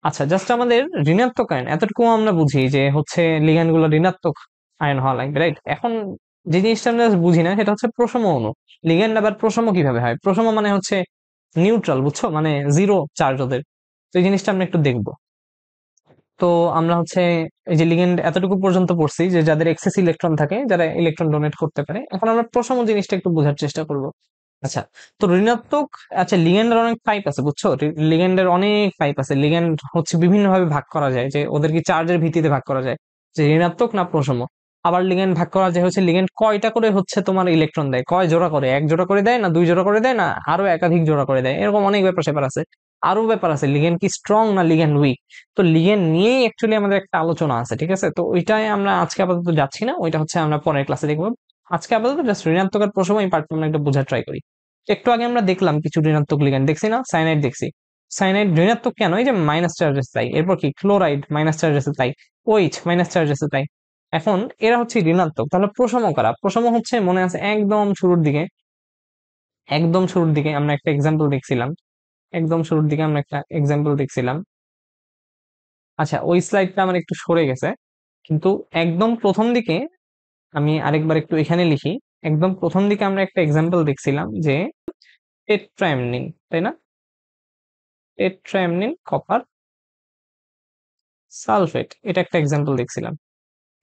আচ্ছা, জাস্ট আমাদের ঋণাত্মক আয়ন এতটুকু আমরা বুঝি যে হচ্ছে লিগ্যান্ড গুলো ঋণাত্মক আয়ন হওয়া লাগবে, রাইট? এখন যে জিনিসটা আমরা বুঝি না সেটা হচ্ছে প্রশম অণু। লিগ্যান্ড আবার প্রশম কিভাবে হয়? প্রশম মানে হচ্ছে নিউট্রাল, বুঝছো? মানে জিরো চার্জ ওদের। তো এই জিনিসটা আমরা একটু দেখবো। তো আমরা হচ্ছে এই যে লিগ্যান্ড এতটুকু পর্যন্ত পড়ছি, যে যাদের এক্সেস ইলেকট্রন থাকে, যারা ইলেকট্রন ডোনেট করতে পারে। এখন আমরা প্রশম জিনিসটা একটু বোঝার চেষ্টা করব। আচ্ছা, তো ঋণাত্মক, আচ্ছা লিগ্যান্ডের অনেক টাইপ আছে, বুঝছো? লিগ্যান্ডের অনেক টাইপ আছে। লিগ্যান্ড হচ্ছে বিভিন্ন ভাবে ভাগ করা যায়, যে ওদের কি চার্জের ভিত্তিতে ভাগ করা যায়, যে ঋণাত্মক না প্রশম। আবার লিগ্যান্ড ভাগ করা যায় হচ্ছে লিগ্যান্ড কয়টা করে হচ্ছে তোমার ইলেকট্রন দেয়, কয় জোড়া করে, এক জোড়া করে দেয় না দুই জোড়া করে দেয় না আরো একাধিক জোড়া করে দেয়, এরকম অনেক ব্যাপার স্যাপার আছে। আরো ব্যাপার আছে লিগ্যান্ড কি স্ট্রং না লিগ্যান্ড উইক। তো লিগ্যান্ড নিয়েই অ্যাকচুয়ালি আমাদের একটা আলোচনা আছে, ঠিক আছে? তো ওইটাই আমরা আজকে আপাতত যাচ্ছি না, ওইটা হচ্ছে আমরা পরের ক্লাসে দেখবো। আজকে আপাতত জাস্ট ঋণাত্মক আর প্রশম এই পার্টটা আমরা একটু বোঝার ট্রাই করি। একটু আগে আমরা দেখলাম কিছু ঋণাত্মক লিগ্যান্ড, দেখছি না? সাইনাইড দেখছি। সাইনাইড ঋণাত্মক কেন? এই যে মাইনাস চার্জেস তাই। এরপর কি? ক্লোরাইড মাইনাস চার্জেস তাই। OH মাইনাস চার্জেস তাই। এখন এরা হচ্ছে ঋণাত্মক, তাহলে প্রশম কারা? প্রশম হচ্ছে, মনে আছে একদম শুরুর দিকে, একদম শুরুর দিকে আমরা একটা এক্সাম্পল দেখছিলাম, একদম শুরুর দিকে আমরা একটা এক্সাম্পল দেখছিলাম। আচ্ছা, ওই স্লাইডটা আমার একটু সরে গেছে, কিন্তু একদম প্রথম দিকে আমি আরেকবার একটু এখানে লিখি। একদম প্রথম দিকে আমরা একটা এক্সাম্পল দেখছিলাম যে টেট্রাঅ্যামনিন, তাই না? টেট্রাঅ্যামনিন কপার সালফেট, এটা একটা এক্সাম্পল দেখছিলাম।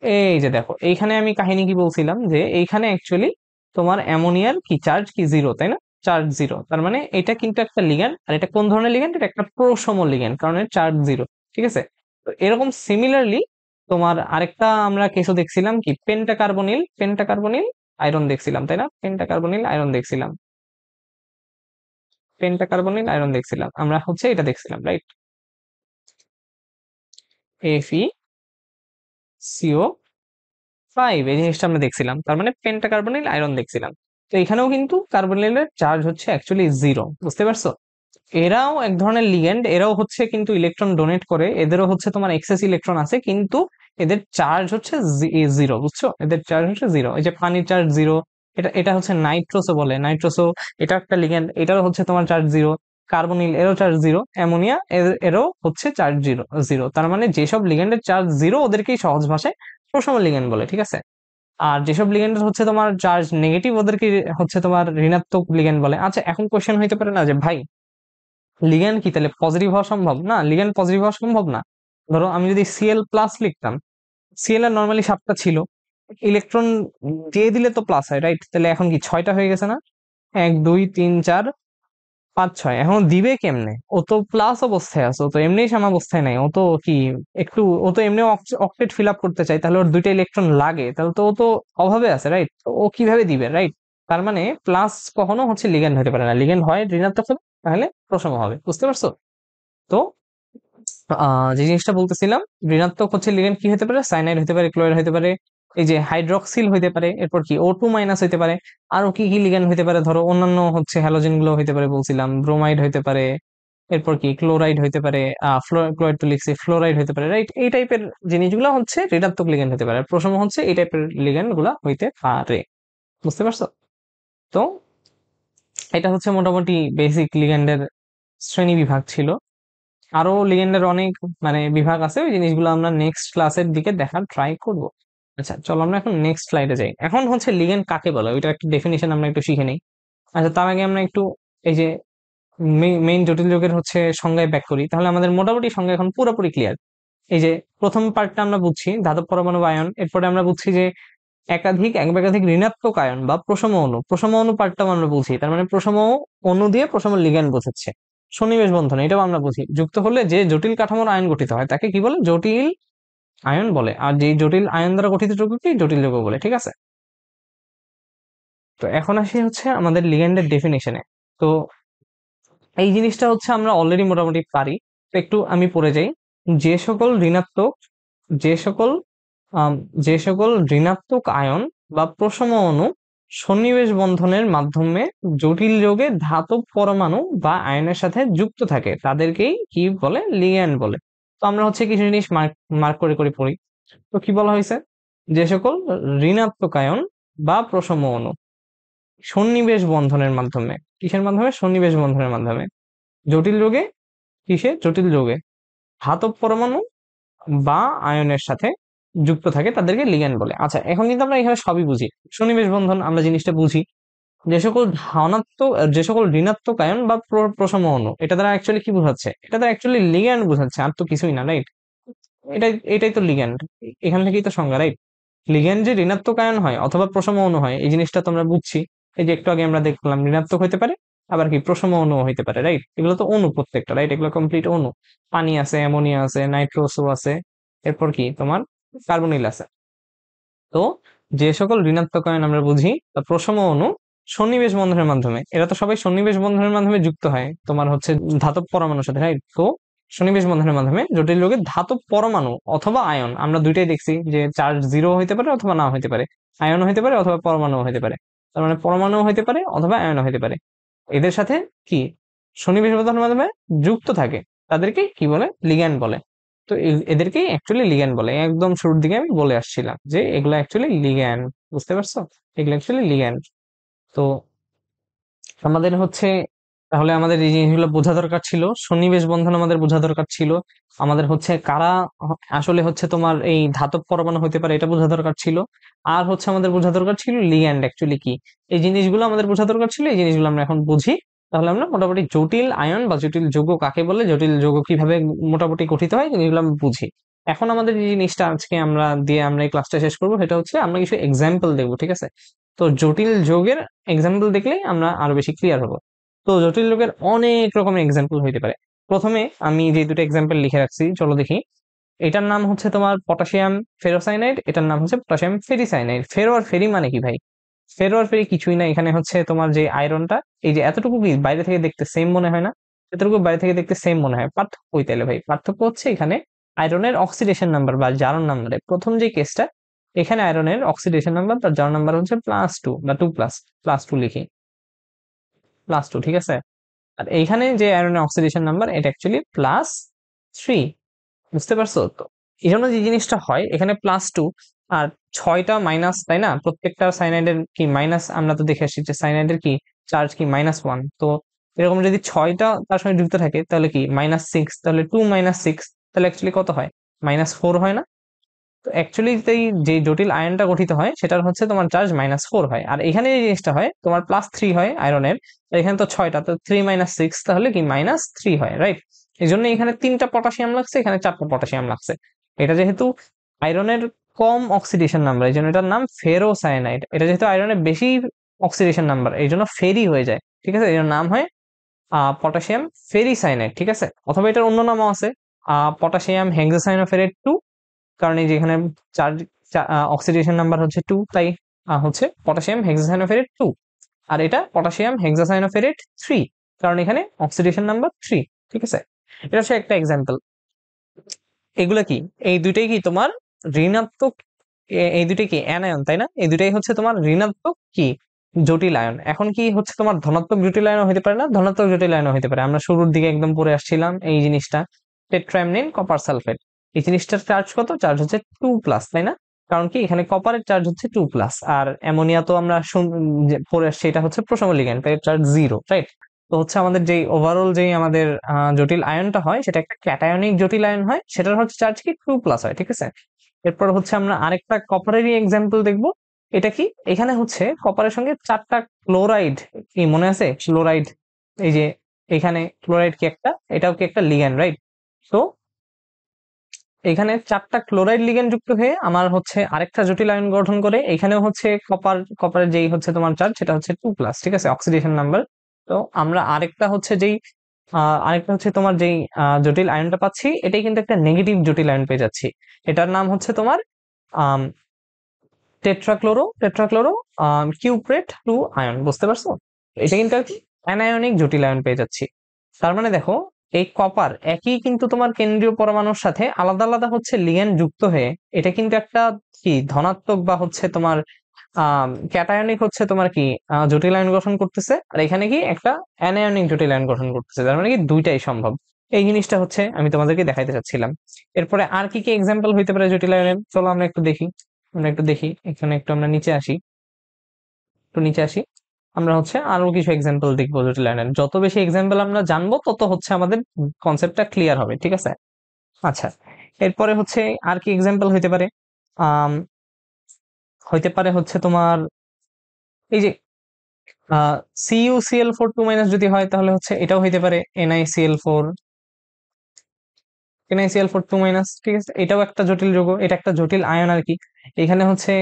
এই যে দেখো, এইখানে আমি কাহিনী কি বলছিলাম, যে এইখানে অ্যাকচুয়ালি তোমার অ্যামোনিয়ার কি চার্জ কি জিরো, তাই না? চার্জ জিরো, তার মানে এটা কিন্তু একটা লিগ্যান্ড। আর এটা কোন ধরনের লিগ্যান্ড? এটা একটা প্রোসম লিগ্যান্ড, কারণ এর চার্জ জিরো, ঠিক আছে? তো এরকম সিমিলারলি তোমার আরেকটা আমরা কেসও দেখছিলাম, কি পেন্টাকার্বনিল, পেন্টাকার্বনিল আয়রন দেখছিলাম, তাই না? পেন্টাকার্বনিল আয়রন দেখছিলাম, পেন্টাকার্বনিল আয়রন দেখছিলাম আমরা, হচ্ছে এটা দেখছিলাম, রাইট? FeCO5, এই জিনিসটা আমরা দেখছিলাম, তার মানে পেন্টাকার্বনিল আয়রন দেখছিলাম। তো এখানেও কিন্তু কার্বনিলের চার্জ হচ্ছে অ্যাকচুয়ালি জিরো, বুঝতে পারছো? এরাও এক ধরনের লিগ্যান্ড, এরাও হচ্ছে কিন্তু ইলেকট্রন ডোনেট করে, এদেরও হচ্ছে তোমার এক্সেস ইলেকট্রন আছে, কিন্তু এদের চার্জ হচ্ছে জিরো, বুঝছো? এদের চার্জ হচ্ছে জিরো। এই যে পানির চার্জ জিরো, এটা এটা হচ্ছে নাইট্রোসো বলে, নাইট্রোসো এটা একটা লিগ্যান্ড, এটারও হচ্ছে তোমার চার্জ জিরো। কার্বনিল এরও চার্জ জিরো, অ্যামোনিয়া এরও হচ্ছে চার্জ জিরো জিরো। তার মানে যেসব লিগ্যান্ডের চার্জ জিরো ওদেরকেই সহজ ভাষায় প্রশম লিগ্যান্ড বলে, ঠিক আছে। আর যেসব লিগ্যান্ডের হচ্ছে তোমার চার্জ নেগেটিভ ওদেরকে হচ্ছে তোমার ঋণাত্মক লিগ্যান্ড বলে। আচ্ছা, এখন কোশ্চেন হইতে পারে না যে ভাই লিগ্যান্ড কি তাহলে পজিটিভ হওয়া সম্ভব? না, লিগ্যান্ড পজিটিভ হওয়া সম্ভব না। ধরো আমি যদি Cl প্লাস লিখতাম, Cl এর নর্মালি 7টা ছিল, ইলেকট্রন দিয়ে দিলে তো প্লাস হয়, রাইট? তাহলে এখন কি 6টা হয়ে গেছে না? 1 2 3 4 5 6, এখন দিবে কেমনে? ও তো প্লাস অবস্থায় আছে, ও তো এমনি সাম অবস্থায় নাই, ও তো কি একটু, ও তো এমনি অক্টেট ফিল আপ করতে চাই, তাহলে ওর দুইটা ইলেকট্রন লাগে, তাহলে তো ও তো অভাবে আছে, রাইট? ও কিভাবে দিবে, রাইট? তার মানে প্লাস কখনো হচ্ছে লিগ্যান্ড হতে পারে না, লিগ্যান্ড হয় ঋণাত্মক হবে, তাহলে প্রশম হবে, বুঝতে পারছো? তো যে জিনিসটা বলতেছিলাম, ঋণাত্মক হচ্ছে লিগ্যান্ড কি হতে পারে? সাইনাইড হতে পারে, ক্লোরাইড হতে পারে, এই যে হাইড্রক্সিল হতে পারে, এরপর কি O2- হতে পারে। আরো কি কি লিগ্যান্ড হতে পারে? ধরো অন্যান্য হচ্ছে হ্যালোজেন গুলো হতে পারে, বলছিলাম ব্রোমাইড হতে পারে, এরপর কি ক্লোরাইড হতে পারে, ক্লোরাইড তো লিখছি, ফ্লোরাইড হতে পারে, রাইট? এই টাইপের জিনিসগুলো হচ্ছে ঋণাত্মক লিগ্যান্ড হতে পারে, আর প্রশম হচ্ছে এই টাইপের লিগ্যান্ড গুলা হইতে পারে, বুঝতে পারছো? তো এটা হচ্ছে মোটামুটি বেসিক লিগ্যান্ডের শ্রেণী বিভাগ ছিল। আরো লিগেন্ডের অনেক মানে বিভাগ আছে, ওই জিনিসগুলো আমরা নেক্সট ক্লাসের দিকে দেখার ট্রাই করব। আচ্ছা চলো আমরা এখন নেক্সট স্লাইডে যাই। এখন হচ্ছে লিগেন্ড কাকে বলে ওইটা একটা ডেফিনিশন আমরা একটু শিখে নিই। আচ্ছা, তার আগে আমরা একটু এই যে মেইন জটিল যৌগের হচ্ছে সংজ্ঞায় ব্যাক করি, তাহলে আমাদের মোটামুটি সংজ্ঞা এখন পুরোপুরি ক্লিয়ার। এই যে প্রথম পার্টটা আমরা বুঝছি ধাতব পরমাণু বা আয়ন, এরপরে আমরা বুঝছি যে একাধিক ঋণাত্মক আয়ন বা প্রশম অণু, প্রশম অণু পার্টটাও আমরা বুঝি, তার মানে প্রশম অণু দিয়ে প্রশম লিগ্যান্ড বোঝাচ্ছে। সন্নিবেশ বন্ধন এটাও আমরা বুঝি, যুক্ত হলে যে জটিল কাঠামোর আয়ন গঠিত হয় তাকে কি বলে? জটিল আয়ন বলে। আর যে জটিল আয়ন দ্বারা গঠিত যৌগকে জটিল যৌগ বলে, ঠিক আছে। তো এখন আসি হচ্ছে আমাদের লিগ্যান্ডের ডেফিনেশনে। তো এই জিনিসটা হচ্ছে আমরা অলরেডি মোটামুটি পারি, তো একটু আমি পড়ে যাই। যে সকল ঋণাত্মক যে সকল আম, যে সকল ঋণাত্মক আয়ন বা প্রশম অণু সন্নিবেশ বন্ধনের মাধ্যমে জটিল যৌগে ধাতব পরমাণু বা আয়নের সাথে যুক্ত থাকে তাদেরকেই কি বলে? লিগ্যান্ড বলে। তো আমরা হচ্ছে কিছু জিনিস মার্ক মার্ক করে করে পড়ি। তো কি বলা হয়েছে? যে সকল ঋণাত্মক আয়ন বা প্রশম অণু সন্নিবেশ বন্ধনের মাধ্যমে, কিসের মাধ্যমে? সন্নিবেশ বন্ধনের মাধ্যমে জটিল যৌগে, জটিল যৌগে ধাতব পরমাণু বা আয়নের সাথে যুক্ত থাকে তাদেরকে লিগ্যান্ড বলে। আচ্ছা, এখন কিন্তু আমরা এখানে সবই বুঝি, সন্নিবেশ বন্ধন আমরা জিনিসটা বুঝি। যে সকল ঋণাত্মক আয়ন বা প্রশম অণু, এটা দ্বারা অ্যাকচুয়ালি কি বোঝাচ্ছে? এটা দ্বারা অ্যাকচুয়ালি লিগ্যান্ড বোঝাচ্ছে, আর তো কিছুই না, রাইট? এটাই তো লিগ্যান্ড, এখান থেকেই তো সংজ্ঞা, রাইট? লিগ্যান্ড যে ঋণাত্মক আয়ন হয় অথবা প্রশম অণু হয়, এই জিনিসটা তো আমরা বুঝছি। এই যে একটু আগে আমরা দেখলাম ঋণাত্মক হইতে পারে, আবার কি প্রশম অণু হইতে পারে, রাইট? এগুলো তো অণু প্রত্যেকটা, রাইট? এগুলো কমপ্লিট অণু। পানি আছে, অ্যামোনিয়া আছে, নাইট্রোসো আছে, এরপর কি তোমার কার্বনিল আছে। তো যে সকল ঋণাত্মক আয়ন আমরা বুঝি তা প্রশম অণু সন্নিবেশ বন্ধনের মাধ্যমে, এরা তো সবাই সন্নিবেশ বন্ধনের মাধ্যমে যুক্ত হয় তোমার হচ্ছে ধাতব পরমাণুর সাথে, রাইট? তো সন্নিবেশ বন্ধনের মাধ্যমে জটিল যৌগের ধাতব পরমাণু অথবা আয়ন, আমরা দুইটাই দেখছি যে চার্জ জিরো হইতে পারে অথবা না হইতে পারে, আয়ন হইতে পারে অথবা পরমাণু হইতে পারে। তার মানে পরমাণু হইতে পারে অথবা আয়ন হইতে পারে, এদের সাথে কি সন্নিবেশ বন্ধনের মাধ্যমে যুক্ত থাকে তাদেরকে কি বলে? লিগ্যান্ড বলে। তো এদেরকেই অ্যাকচুয়ালি লিগ্যান্ড বলে। একদম শুরুর দিকে আমি বলে আসছিলাম যে এগুলো অ্যাকচুয়ালি লিগ্যান্ড, বুঝতে পারছো? এগুলো অ্যাকচুয়ালি লিগ্যান্ড। তো আমাদের হচ্ছে তাহলে আমাদের এই জিনিসগুলো বোঝা দরকার ছিল, সন্নিবেশ বন্ধন আমাদের বোঝা দরকার ছিল, আমাদের হচ্ছে কারা আসলে হচ্ছে তোমার এই ধাতব পরমাণু হতে পারে এটা বোঝা দরকার ছিল, আর হচ্ছে আমাদের বোঝা দরকার ছিল লিগ্যান্ড অ্যাকচুয়ালি কি। এই জিনিসগুলো আমাদের বোঝা দরকার ছিল, এই জিনিসগুলো আমরা এখন বুঝি। তাহলে আমরা মোটামুটি জটিল আয়ন বা জটিল যৌগ কাকে বলে, জটিল যৌগ কিভাবে মোটামুটি গঠিত হয়, জিনিসগুলো আমরা বুঝি। এখন আমাদের যে জিনিসটা আজকে আমরা এই ক্লাসটা শেষ করবো, সেটা হচ্ছে আমরা কিছু এক্সাম্পল দেখবো, ঠিক আছে? তো জটিল যৌগের এক্সাম্পল দেখলেই আমরা আরো বেশি ক্লিয়ার হবো। তো জটিল যৌগের অনেক রকমের এক্সাম্পল হইতে পারে। প্রথমে আমি যে দুটো এক্সাম্পল লিখে রাখছি, চলো দেখি। এটার নাম হচ্ছে তোমার পটাশিয়াম ফেরোসাইনাইড, এটার নাম হচ্ছে পটাশিয়াম ফেরিসাইনাইড। ফেরো আর ফেরি মানে কি ভাই? ফেরো আর ফেরি কিছুই না, এখানে হচ্ছে তোমার যে আয়রনটা, এই যে এতটুকু কি বাইরে থেকে দেখতে সেম মনে হয় না? এতটুকু বাইরে থেকে দেখতে সেম মনে হয়, পার্থক্য কই তাইলে ভাই? পার্থক্য হচ্ছে এখানে আয়রনের অক্সিডেশন নাম্বার বা জারণ নাম্বারে। প্রথম যে কেসটা, এখানে আয়রনের অক্সিডেশন নাম্বার তার জারণ নাম্বার হচ্ছে +2 বা 2+, +2 লিখি, +2, ঠিক আছে। আর এইখানে যে আয়রনের অক্সিডেশন নাম্বার এটা অ্যাকচুয়ালি +3, বুঝতে পারছো? তো এই জন্য যে জিনিসটা হয় এখানে +2, আর 6টা মাইনাস, তাই না? প্রত্যেকটা সাইনাইডের কি মাইনাস, আমরা তো দেখে আসছি যে সাইনাইডের কি চার্জ কি -1। তো এরকম যদি 6টা তার সঙ্গে যুক্ত থাকে তাহলে কি -6, তাহলে 2 - 6, তাহলে অ্যাকচুয়ালি কত হয়? -4 হয় না? তো অ্যাকচুয়ালি যে জটিল আয়নটা গঠিত হয় সেটার হচ্ছে তোমার চার্জ -4 হয়, আর এখানে যে জিনিসটা হয় তোমার +3 হয় আয়রনের। এখানে তো 6টা, তো 3 - 6 তাহলে কি -3 হয়, রাইট? এই জন্য এখানে 3টা পটাশিয়াম লাগছে, এখানে 4টা পটাশিয়াম লাগছে। এটা যেহেতু আয়রনের কম অক্সিডেশন নাম্বার, এই জন্য এটার নাম ফেরোসায়ানাইড। এটা যেহেতু আয়রনের বেশি অক্সিডেশন নাম্বার, এই জন্য ফেরি হয়ে যায়, ঠিক আছে? এর নাম হয় পটাশিয়াম ফেরিসায়ানাইড, ঠিক আছে? অথবা এটার অন্য নামও আছে, পটাশিয়াম হেক্সাসাইনোফেরেট 2, কারণ এই যে এখানে চার্জ অক্সিডেশন নাম্বার হচ্ছে 2, তাই হচ্ছে পটাশিয়াম হেক্সাসাইনোফেরেট 2। আর এটা পটাশিয়াম হেক্সাসাইনোফেরেট 3, কারণ এখানে অক্সিডেশন নাম্বার 3, ঠিক আছে? এটা হচ্ছে একটা এক্সাম্পল। এগুলা কি, এই দুইটাই কি তোমার ঋণাত্মক, এই দুইটাই কি অ্যানায়ন, তাই না? এই দুইটাই হচ্ছে তোমার ঋণাত্মক কি জটিল আয়ন। এখন কি হচ্ছে তোমার ধনাত্মক জটিল আয়ন হতে পারে না, ধনাত্মক জটিল আয়ন হতে পারে। আমরা শুরুর দিকে একদম পড়ে আসছিলাম এই জিনিসটা, টেট্রামনিন কপার সালফেট। এই জিনিসটার চার্জ কত? চার্জ হচ্ছে 2+, তাই না? কারণ কি এখানে কপারের চার্জ হচ্ছে 2+, আর অ্যামোনিয়া তো আমরা পড়ে আসছি এটা হচ্ছে প্রশম লিগ্যান্ড, তাই চার্জ 0, রাইট? তো হচ্ছে আমাদের যেই ওভারঅল যেই আমাদের জটিল আয়নটা হয় সেটা একটা ক্যাটায়নিক জটিল আয়ন হয়, সেটার হচ্ছে চার্জ কি 2+ হয়, ঠিক আছে? এরপর হচ্ছে আমরা আরেকটা কপারেরই এক্সাম্পল দেখব। এটা কি, এখানে হচ্ছে কপারের সঙ্গে 4টা ক্লোরাইড, কি মনে আছে ক্লোরাইড? এই যে এখানে ক্লোরাইড কি একটা, এটাও কি একটা লিগ্যান্ড, রাইট? তো এখানে 4টা ক্লোরাইড লিগ্যান্ড যুক্ত হয়ে আমার হচ্ছে আরেকটা জটিল আয়ন গঠন করে। এখানেও হচ্ছে কপারের যেই হচ্ছে তোমার চার্জ সেটা হচ্ছে 2+, ঠিক আছে, অক্সিডেশন নাম্বার। তো আমরা আরেকটা হচ্ছে তোমার যেই জটিল আয়নটা পাচ্ছি, এটাই কিন্তু একটা নেগেটিভ জটিল আয়ন পেয়ে যাচ্ছি। এটার নাম হচ্ছে তোমার আম টেট্রাক্লোরো কিউপ্রেট 2 আয়ন, বুঝতে পারছো? এটা কিন্তু অ্যানায়নিক জটিল আয়ন পেয়ে যাচ্ছি। তার মানে দেখো, এই কপার একই কিন্তু তোমার কেন্দ্রীয় পরমাণুর সাথে আলাদা আলাদা হচ্ছে লিগ্যান্ড যুক্ত হয়ে এটা কিন্তু একটা কি ধনাত্মক বা হচ্ছে তোমার ক্যাটায়নিক হচ্ছে তোমার কি জটিল আয়ন গঠন করতেছে, আর এখানে কি একটা অ্যানায়নিক জটিল আয়ন গঠন করতেছে। তার মানে কি দুইটাই সম্ভব। এই জিনিসটা হচ্ছে আমি তোমাদেরকে দেখাইতে চাচ্ছিলাম। এরপরে আর কি কি এক্সাম্পল হইতে পারে জটিল আয়নের, চলো আমরা একটু দেখি এখানে, একটু আমরা নিচে আসি, একটু নিচে আসি। আমরা হচ্ছে আরো কিছু এক্সাম্পল দেখবো জটিল আয়নের। যত বেশি এক্সাম্পল আমরা জানবো তত হচ্ছে আমাদের কনসেপ্টটা ক্লিয়ার হবে, ঠিক আছে? আচ্ছা, এরপরে হচ্ছে আর কি এক্সাম্পল হইতে পারে? আম হইতে পারে হচ্ছে তোমার এই যে CuCl4 2- যদি হয় তাহলে হচ্ছে এটাও হইতে পারে NiCl4 ঠিক আছে? এটাও একটা জটিল যৌগ, এটা একটা জটিল আয়ন আর কি। এখানে হচ্ছে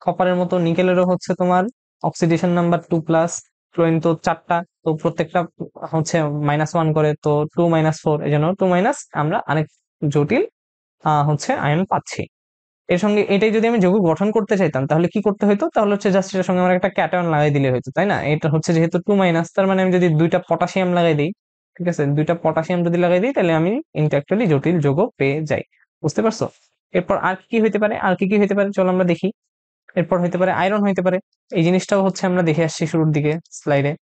কপারের মতো নিকেলেরও হচ্ছে তোমার অক্সিডেশন নাম্বার 2+, ক্লোরিন তো 4টা, তো প্রত্যেকটা হচ্ছে -1 করে, তো 2 - 4, এই জন্য 2 আমরা আরেক জটিল হচ্ছে আয়ন পাচ্ছি। এর সঙ্গে এটাই যদি আমি যৌগ গঠন করতে চাইতাম তাহলে কি করতে হতো? তাহলে হচ্ছে জাস্ট এটার সঙ্গে আমার একটা ক্যাটায়ন লাগাই দিলে হতো, তাই না? এটা হচ্ছে যেহেতু 2-, তার মানে আমি যদি 2টা পটাশিয়াম লাগাই দিই, ঠিক আছে, 2টা পটাশিয়াম যদি লাগাই দিই তাহলে আমি কিন্তু অ্যাকচুয়ালি জটিল যৌগ পেয়ে যাই। বুঝতে পারছো? এরপর আর কি হইতে পারে, আর কি কি হইতে পারে চলো আমরা দেখি। এরপর হইতে পারে আয়রন হইতে পারে। এই জিনিসটাও হচ্ছে আমরা দেখে আসছি শুরুর দিকে স্লাইডে,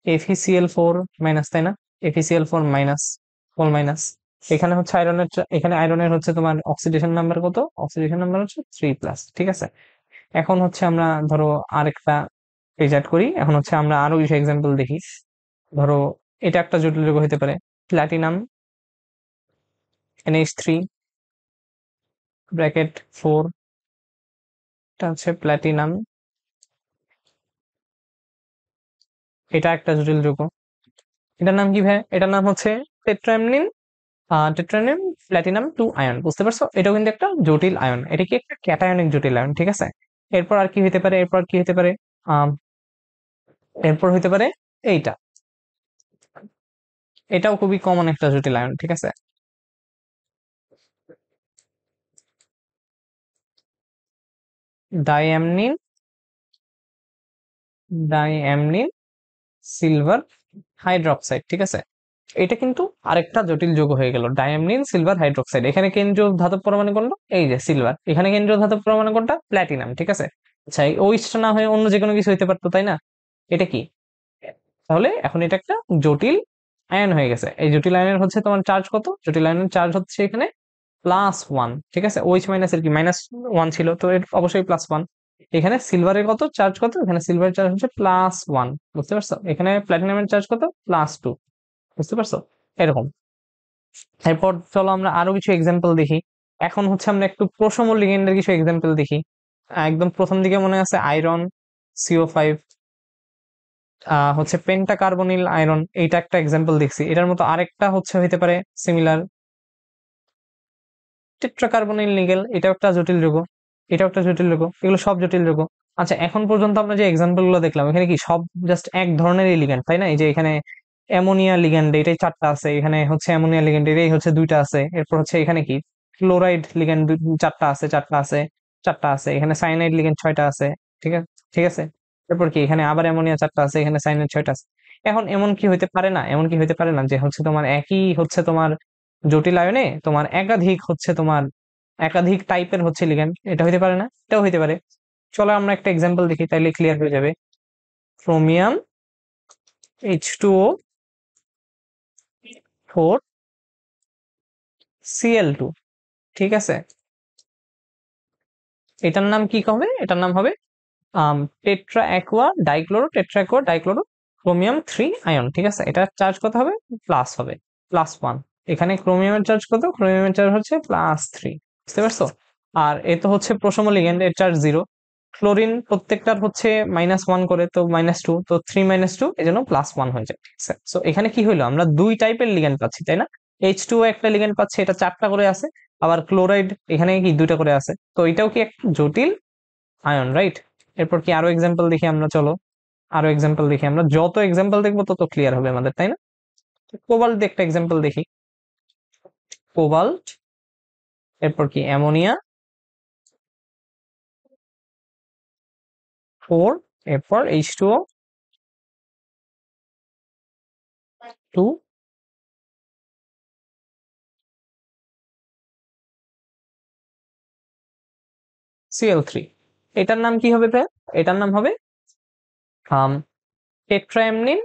FeCl4-, তাই না? FeCl4-, এখানে হচ্ছে এখানে আয়রনের হচ্ছে তোমার অক্সিডেশন নাম্বার কত? অক্সিডেশন নাম্বার হচ্ছে 3+, ঠিক আছে? এখন হচ্ছে আমরা ধরো আরেকটা পেজ অ্যাড করি। এখন হচ্ছে আমরা আরো কিছু এক্সাম্পল দেখি। ধরো এটা একটা জটিল যৌগ হতে পারে, প্লাটিনাম NH3 (4), এটা হচ্ছে প্লাটিনাম, এটা একটা জটিল যৌগ। এটার নাম কি ভাই? এটার নাম হচ্ছে টেট্রামনিন টেট্রামনিন প্লাটিনাম 2 আয়ন। বুঝতে পারছো? এটাও কিন্তু একটা জটিল আয়ন, এটা কি একটা ক্যাটায়নিক জটিল আয়ন, ঠিক আছে? এরপর আর কি হতে পারে? এরপর কি হতে পারে? আম, এরপর হইতে পারে এইটা, এটাও খুবই কমন একটা জটিল আয়ন, ঠিক আছে? ডাইঅ্যামনিন ডাইঅ্যামনিন সিলভার হাইড্রোক্সাইড, ঠিক আছে? এটা কিন্তু আরেকটা জটিল যৌগ হয়ে গেল, ডাইঅ্যামনিন সিলভার হাইড্রোক্সাইড। এখানে কেন্দ্রীয় ধাতব পরমাণু কোনটা? এই যে সিলভার। এখানে কেন্দ্রীয় ধাতব পরমাণু কোনটা? প্ল্যাটিনাম, ঠিক আছে? আচ্ছা, এই ওইটা না হয়ে অন্য যে কোনো কিছু হইতে পারতো, তাই না? এটা কি? তাহলে এখন এটা একটা জটিল আয়ন হয়ে গেছে। এই জটিল আয়নের হচ্ছে তোমার চার্জ কত? জটিল আয়নের চার্জ হচ্ছে এখানে +1, ঠিক আছে, OH মাইনাসের কি -1 ছিল, তো এর অবশ্যই +1। এখানে সিলভারের কত চার্জ, কত এখানে সিলভারের চার্জ হচ্ছে +1, বুঝতে পারছো, এখানে প্লাটিনামের চার্জ কত +2, বুঝতে পারছো, এরকম। এরপর চলো আমরা আরো কিছু এক্সাম্পল দেখি। এখন হচ্ছে আমরা একটু প্রশম লিগেন্ডের কিছু এক্সাম্পল দেখি। একদম প্রথম দিকে মনে আছে আয়রন, CO5, হচ্ছে পেন্টা কার্বনিল আয়রন, এইটা একটা এক্সাম্পল দেখছি। এটার মতো আরেকটা হচ্ছে হইতে পারে সিমিলার টেট্রাকার্বনিল নিকেল, এটাও একটা জটিল যৌগ, এটাও একটা জটিল যৌগ, এগুলো সব জটিল যৌগ। আচ্ছা, এখন পর্যন্ত আমরা যে এক্সাম্পল গুলো দেখলাম, এখানে কি সব জাস্ট এক ধরনের লিগ্যান্ড, তাই না? এই যে এখানে অ্যামোনিয়া লিগ্যান্ড এটাই 4টা আছে, এখানে হচ্ছে অ্যামোনিয়া লিগ্যান্ড এটাই হচ্ছে 2টা আছে, এরপর হচ্ছে এখানে কি ক্লোরাইড লিগ্যান্ড 4টা আছে, 4টা আছে, 4টা আছে, এখানে সাইনাইড লিগ্যান্ড 6টা আছে, ঠিক আছে, ঠিক আছে। এরপর কি এখানে আবার অ্যামোনিয়া 4টা আছে, এখানে সাইনাইড 6টা আছে। এখন এমন কি হইতে পারে না, এমন কি হইতে পারে না যে হচ্ছে তোমার একই হচ্ছে তোমার জটিল আয়নে তোমার একাধিক হচ্ছে তোমার একাধিক টাইপের হচ্ছে লিগ্যান্ড, এটা হইতে পারে না? এটাও হইতে পারে। চলো আমরা একটা এক্সাম্পল দেখি, তাইলে ক্লিয়ার হয়ে যাবে। ক্রোমিয়াম H2O4 Cl2, ঠিক আছে, এটার নাম কি হবে? এটার নাম হবে tetra aqua dichloro, tetra aqua dichloro chromium 3 ion, ঠিক আছে। এটার চার্জ কত হবে? প্লাস হবে, +1। এখানে ক্রোমিয়ামের চার্জ কত? ক্রোমিয়ামের চার্জ হচ্ছে +3, বুঝতে পারছো। আর এ তো হচ্ছে প্রশম লিগ্যান্ড, এর চার্জ 0। ক্লোরিন প্রত্যেকটার হচ্ছে -1 করে, তো -2, তো 3 - 2 এই জন্য +1 হয়ে যায়, ঠিক আছে। তো এখানে কি হইলো, আমরা দুই টাইপের লিগ্যান্ড পাচ্ছি, তাই না? H2O একটা লিগ্যান্ড পাচ্ছি, এটা 4টা করে আছে, আবার ক্লোরাইড এখানে কি 2টা করে আছে, তো এটাও কি একটা জটিল আয়ন, রাইট? এরপর কি আরো এক্সাম্পল দেখি আমরা, চলো আরো এক্সাম্পল দেখি আমরা, যত এক্সাম্পল দেখবো তত ক্লিয়ার হবে আমাদের, তাই না? কোবাল্ট দিয়ে একটা এক্সাম্পল দেখি, কোবাল্ট, এরপর কি অ্যামোনিয়া 4, এরপর H2O 2 Cl3, এটার নাম কি হবে ভাই? এটার নাম হবে টেট্রাঅ্যামনিন,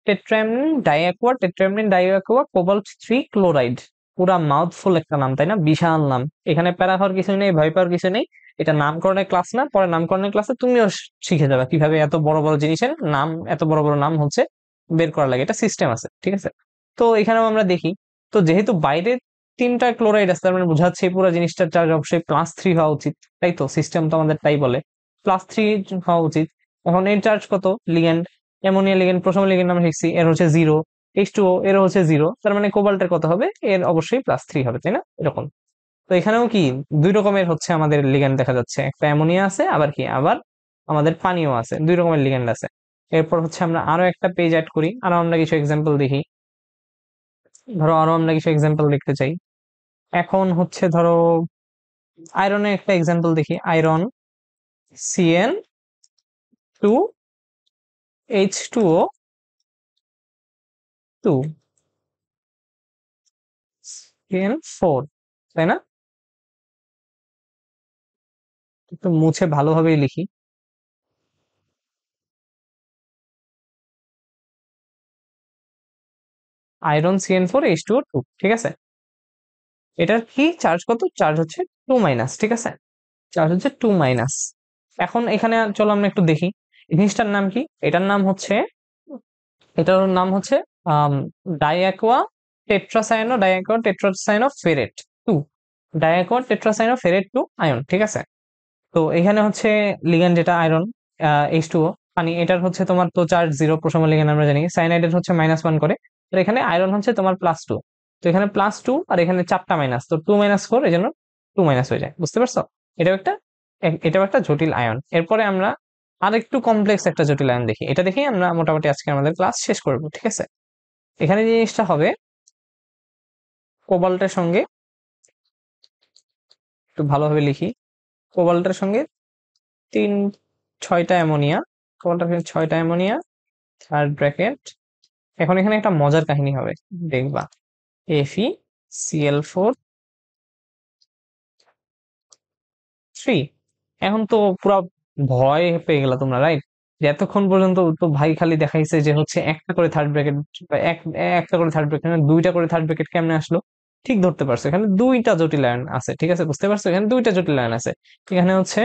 টেট্রাঅ্যামনিন ডাইঅ্যাকোয়া কোবাল্ট 3 ক্লোরাইড। পুরা মাউথফুল একটা নাম, তাই না? বিশাল নাম। এখানে প্যারা হওয়ার কিছু নেই, ভয় পাওয়ার কিছু নেই। এটা নামকরণের ক্লাস না, পরে নামকরণের ক্লাসে তুমিও শিখে যাবে কিভাবে এত বড় বড় জিনিসের নাম, এত বড় বড় নাম হচ্ছে বের করা লাগে, এটা সিস্টেম আছে, ঠিক আছে। তো এখানেও আমরা দেখি, তো যেহেতু বাইরে 3টা ক্লোরাইড আছে, তার মানে বোঝাচ্ছে এই পুরো জিনিসটার চার্জ অবশ্যই +3 হওয়া উচিত, তাই তো? সিস্টেম তো আমাদের তাই বলে, +3 হওয়া উচিত। এখন এর চার্জ কত? লিগ্যান্ড অ্যামোনিয়া লিগ্যান্ড, প্রথম লিগ্যান্ড আমরা শিখছি, এর হচ্ছে 0। H2O এর হচ্ছে 0, তার মানে কোবাল্টের কত হবে? এর অবশ্যই +3 হবে, তাই না? এরকম। তো এখানেও কি দুই রকমের হচ্ছে আমাদের লিগ্যান্ড দেখা যাচ্ছে, একটা অ্যামোনিয়া আছে, আবার কি আবার আমাদের পানিও আছে, দুই রকমের লিগ্যান্ড আছে। এরপর হচ্ছে আমরা আরো একটা পেজ অ্যাড করি, আরো আমরা কিছু এক্সাম্পল দেখি। ধরো আরো আমরা কিছু এক্সাম্পল দেখতে চাই। এখন হচ্ছে ধরো আয়রনের একটা এক্সাম্পল দেখি, আয়রন CN2H2O2 CN4, তাই না? একটু মুছে ভালোভাবেই লিখি। আয়রন CN4H2O2, ঠিক আছে। এটার কি চার্জ কত? চার্জ হচ্ছে 2 মাইনাস, ঠিক আছে, চার্জ হচ্ছে 2 মাইনাস। এখন এখানে চলো আমরা একটু দেখি এই জিনিসটার নাম কি। এটার নাম হচ্ছে ডাইঅ্যাকোয়া টেট্রাসায়ানো ফেরেট 2, ডাইঅ্যাকোয়া টেট্রাসায়ানো ফেরেট 2 আয়ন, ঠিক আছে। তো এখানে হচ্ছে লিগ্যান্ড যেটা আয়রন, H2O পানি, এটার হচ্ছে তোমার তো চার্জ 0, প্রথম লিগ্যান্ড আমরা জানি। সাইনাইডের হচ্ছে -1 করে, তো এখানে আয়রন হচ্ছে তোমার +2, তো এখানে +2 আর এখানে 4টা মাইনাস, তো 2 - 4 এই জন্য 2 মাইনাস হয়ে যায়, বুঝতে পারছো। এটাও একটা জটিল আয়ন। এরপরে আমরা আরেকটু কমপ্লেক্স একটা জটিল আয়ন দেখি, এটা দেখেই আমরা মোটামুটি আজকে আমাদের ক্লাস শেষ করব, ঠিক আছে। এখানে যে জিনিসটা হবে, কোবাল্টের সঙ্গে, একটু ভালোভাবে লিখি, কোবাল্টের সঙ্গে 6টা অ্যামোনিয়া, কোবাল্টের সঙ্গে 6টা অ্যামোনিয়া, থার্ড ব্র্যাকেট। এখন এখানে একটা মজার কাহিনী হবে, দেখবা। FeCl4 3। এখন তো পুরো ভয় পেয়ে গেলা তোমরা, রাইট? যে এতক্ষণ পর্যন্ত তো ভাই খালি দেখাইছে যে হচ্ছে একটা করে থার্ড ব্র্যাকেট, একটা করে থার্ড ব্র্যাকেট, 2টা করে থার্ড ব্র্যাকেট কেমনে আসলো? ঠিক ধরতে পারছো, এখানে দুইটা জটিলায়ন আছে, ঠিক আছে, বুঝতে পারছো, এখানে দুইটা জটিলায়ন আছে। এখানে হচ্ছে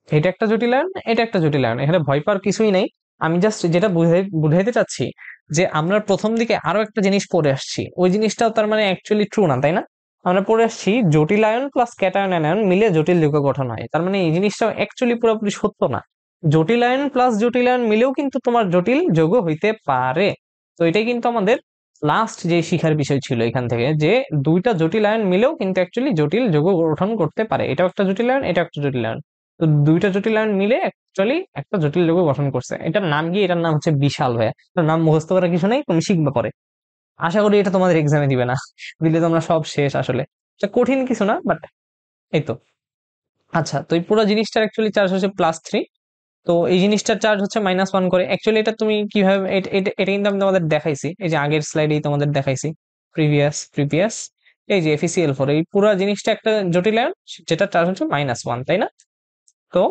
এটা একটা জটিলায়ন, এটা একটা জটিলায়ন, এখানে ভয় পাওয়ার কিছুই নাই। আমি জাস্ট যেটা বুঝাইতে চাচ্ছি যে আমরা প্রথম দিকে আরো একটা জিনিস পড়ে আসছি, ওই জিনিসটাও তার মানে অ্যাকচুয়ালি ট্রু না, তাই না? আমরা পড়ে আসছি জটিলায়ন প্লাস ক্যাটায়ন অ্যানায়ন মিলে জটিল যৌগ গঠন হয়, তার মানে এই জিনিসটা অ্যাকচুয়ালি পুরোপুরি সত্য না। জটিলায়ন প্লাস জটিলায়ন মিলেও কিন্তু তোমার জটিল যৌগ হইতে পারে। তো এটাই কিন্তু আমাদের লাস্ট যে শিখার বিষয় ছিল এখান থেকে, যে দুইটা জটিলায়ন মিলেও কিন্তু অ্যাকচুয়ালি জটিল যৌগ গঠন করতে পারে। এটাও একটা জটিলায়ন, এটা একটা জটিলায়ন। তো দুইটা জটিলায়ন মিলে অ্যাকচুয়ালি একটা জটিল যৌগ গঠন করছে। এটার নাম কি? এটার নাম হচ্ছে বিশাল ভাইয়া। এটার নাম মুখস্থ করার কিছু নেই, তুমি শিখবে পরে। আশা করি এটা তোমাদের এক্সামে দিবে না, দিলে তোমরা সব শেষ আসলে। এটা কঠিন কিছু না, বাট এই তো। আচ্ছা, তো এই পুরো জিনিসটার অ্যাকচুয়ালি চার্জ হচ্ছে +3। তো এই জিনিসটার চার্জ হচ্ছে -1 করে। অ্যাকচুয়ালি এটা তুমি কিভাবে, এটা কিন্তু আমি তোমাদের দেখাইছি, এই যে আগের স্লাইডেই তোমাদের দেখাইছি, প্রিভিয়াস। এই যে FeCl4, এই পুরো জিনিসটা একটা জটিলায়ন, যেটা চার্জ হচ্ছে -1, তাই না? তো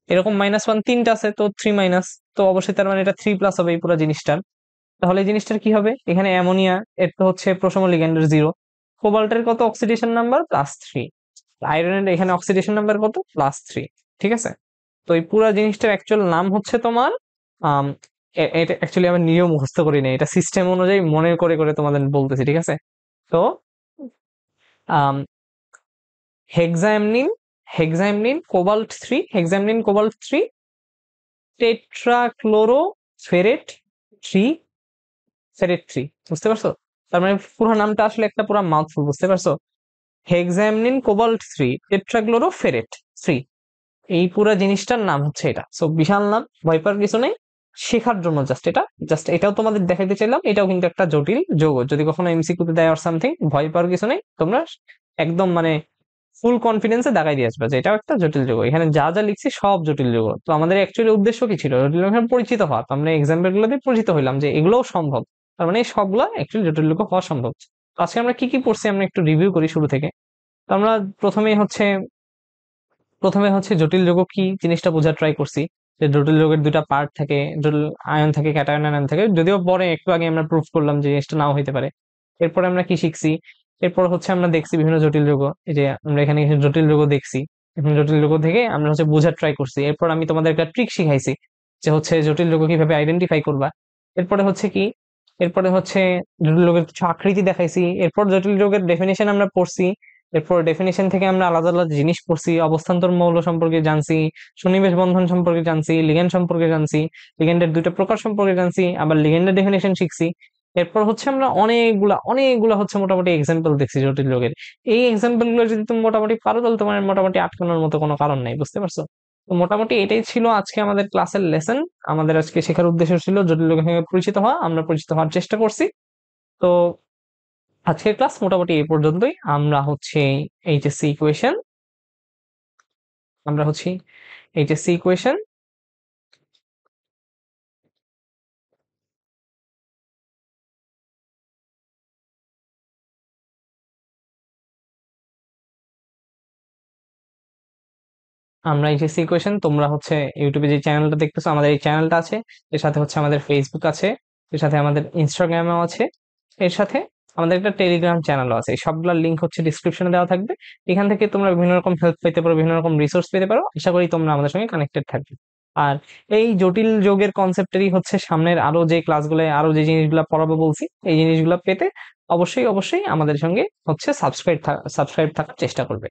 এরকম -1 তিনটা আছে, তো 3 মাইনাস, তো অবশ্যই তার মানে এটা 3+ হবে এই পুরো জিনিসটার। তাহলে এই জিনিসটার কি হবে? এখানে অ্যামোনিয়া, এর তো হচ্ছে প্রথম লিগ্যান্ডের 0, কোবাল্টের কত অক্সিডেশন নাম্বার? +3, আয়রনের এখানে অক্সিডেশন নাম্বার কত? +3, ঠিক আছে। তো এই পুরো জিনিসটার অ্যাকচুয়াল নাম হচ্ছে তোমার আম, এটা অ্যাকচুয়ালি আমি নিয়ম মুখস্থ করি না, এটা সিস্টেম অনুযায়ী মনে করে করে তোমাদের বলতেছি, ঠিক আছে। তো হেক্সাঅ্যামনিন, কোবাল্ট 3 টেট্রাক্লোরো ফেরেট 3, বুঝতে পারছো? তার মানে পুরো নামটা আসলে একটা পুরো মাউথফুল, বুঝতে পারছো? হেক্সাঅ্যামনিন কোবাল্ট 3 টেট্রাক্লোরো ফেরেট 3, এই পুরো জিনিসটার নাম হচ্ছে এটা। সো বিশাল নাম, ভয় পাওয়ার কিছু নেই, শেখার জন্য জাস্ট এটাও তোমাদের দেখাইতে চাইলাম। এটাও কিন্তু একটা জটিল যৌগ, যদি কখনো MCQ তে দেয় অর সামথিং, ভয় পাওয়ার কিছু নেই, তোমরা একদম মানে ফুল কনফিডেন্সে দেখাই দিয়ে আসবে যে এটাও একটা জটিল যৌগ। এখানে যা যা লিখছি সব জটিল যৌগ। তো আমাদের অ্যাকচুয়ালি উদ্দেশ্য কি ছিল? জটিল যৌগের পরিচিত হওয়া। তো আমরা এক্সাম্পল গুলো দিয়ে পরিচিত হইলাম যে এগুলোও সম্ভব, তার মানে এই সবগুলা অ্যাকচুয়ালি জটিল যৌগ হওয়া সম্ভব। তো আজকে আমরা কি কি পড়ছি আমরা একটু রিভিউ করি শুরু থেকে। তো আমরা প্রথমেই হচ্ছে প্রথমে হচ্ছে জটিল যৌগ কি জিনিসটা বোঝার ট্রাই করছি, যে জটিল যৌগের দুটা পার্ট থাকে, জটিল আয়ন থাকে, ক্যাটায়ন আয়ন থাকে, যদিও পরে একটু আগে আমরা প্রুফ করলাম যে জিনিসটা নাও হইতে পারে। এরপরে আমরা কি শিখছি? এরপর হচ্ছে আমরা দেখছি বিভিন্ন জটিল যৌগ, এই যে আমরা এখানে কিছু জটিল যৌগ দেখছি, এখন জটিল যৌগ থেকে আমরা হচ্ছে বোঝার ট্রাই করছি। এরপর আমি তোমাদের একটা ট্রিক শিখাইছি, যে হচ্ছে জটিল যৌগ কিভাবে আইডেন্টিফাই করবা। এরপরে হচ্ছে কি, এরপরে হচ্ছে জটিল যৌগের কিছু আকৃতি দেখাইছি। এরপর জটিল যৌগের ডেফিনেশন আমরা পড়ছি। এরপর ডেফিনেশন থেকে আমরা আলাদা আলাদা জিনিস পড়ছি, অবস্থান্তর মৌল সম্পর্কে জানছি, সন্নিবেশ বন্ধন সম্পর্কে জানছি, লিগ্যান্ড সম্পর্কে জানছি, লিগ্যান্ডের দুইটা প্রকার সম্পর্কে জানছি, আবার লিগ্যান্ডের ডেফিনেশন শিখছি। এরপর হচ্ছে আমরা অনেকগুলা হচ্ছে মোটামুটি এক্সাম্পল দেখছি জটিল যৌগের। এই এক্সাম্পল গুলো যদি তুমি মোটামুটি পারো, তাহলে তোমার মোটামুটি আটকানোর মতো কোনো কারণ নাই, বুঝতে পারছো? তো মোটামুটি এটাই ছিল আজকে আমাদের ক্লাসের লেসন। আমাদের আজকে শেখার উদ্দেশ্য ছিল জটিল যৌগের সঙ্গে পরিচিত হওয়া, আমরা পরিচিত হওয়ার চেষ্টা করছি। তো আজকের ক্লাস মোটামুটি এই পর্যন্তই। আমরা হচ্ছে এইচএসসি ইকুয়েশন আমরা হচ্ছে এইচএসসি ইকুয়েশন আমরা এইচএসসি ইকুয়েশন তোমরা হচ্ছে ইউটিউবে যে চ্যানেলটা দেখতেছো, আমাদের এই চ্যানেলটা আছে, এর সাথে হচ্ছে আমাদের ফেসবুক আছে, এর সাথে আমাদের ইনস্টাগ্রামও আছে, এর সাথে আমাদের একটা টেলিগ্রাম চ্যানেলও আছে। এই সবগুলোর লিঙ্ক হচ্ছে ডিসক্রিপশনে দেওয়া থাকবে। এখান থেকে তোমরা বিভিন্ন রকম হেল্প পেতে পারো, বিভিন্ন রকম রিসোর্স পেতে পারো। আশা করি তোমরা আমাদের সঙ্গে কানেক্টেড থাকবে। আর এই জটিল যোগের কনসেপ্টেরই হচ্ছে সামনের আরো যে ক্লাসগুলো, আরো যে জিনিসগুলো পড়াবো বলছি, এই জিনিসগুলো পেতে অবশ্যই অবশ্যই আমাদের সঙ্গে হচ্ছে সাবস্ক্রাইব থাকার চেষ্টা করবে।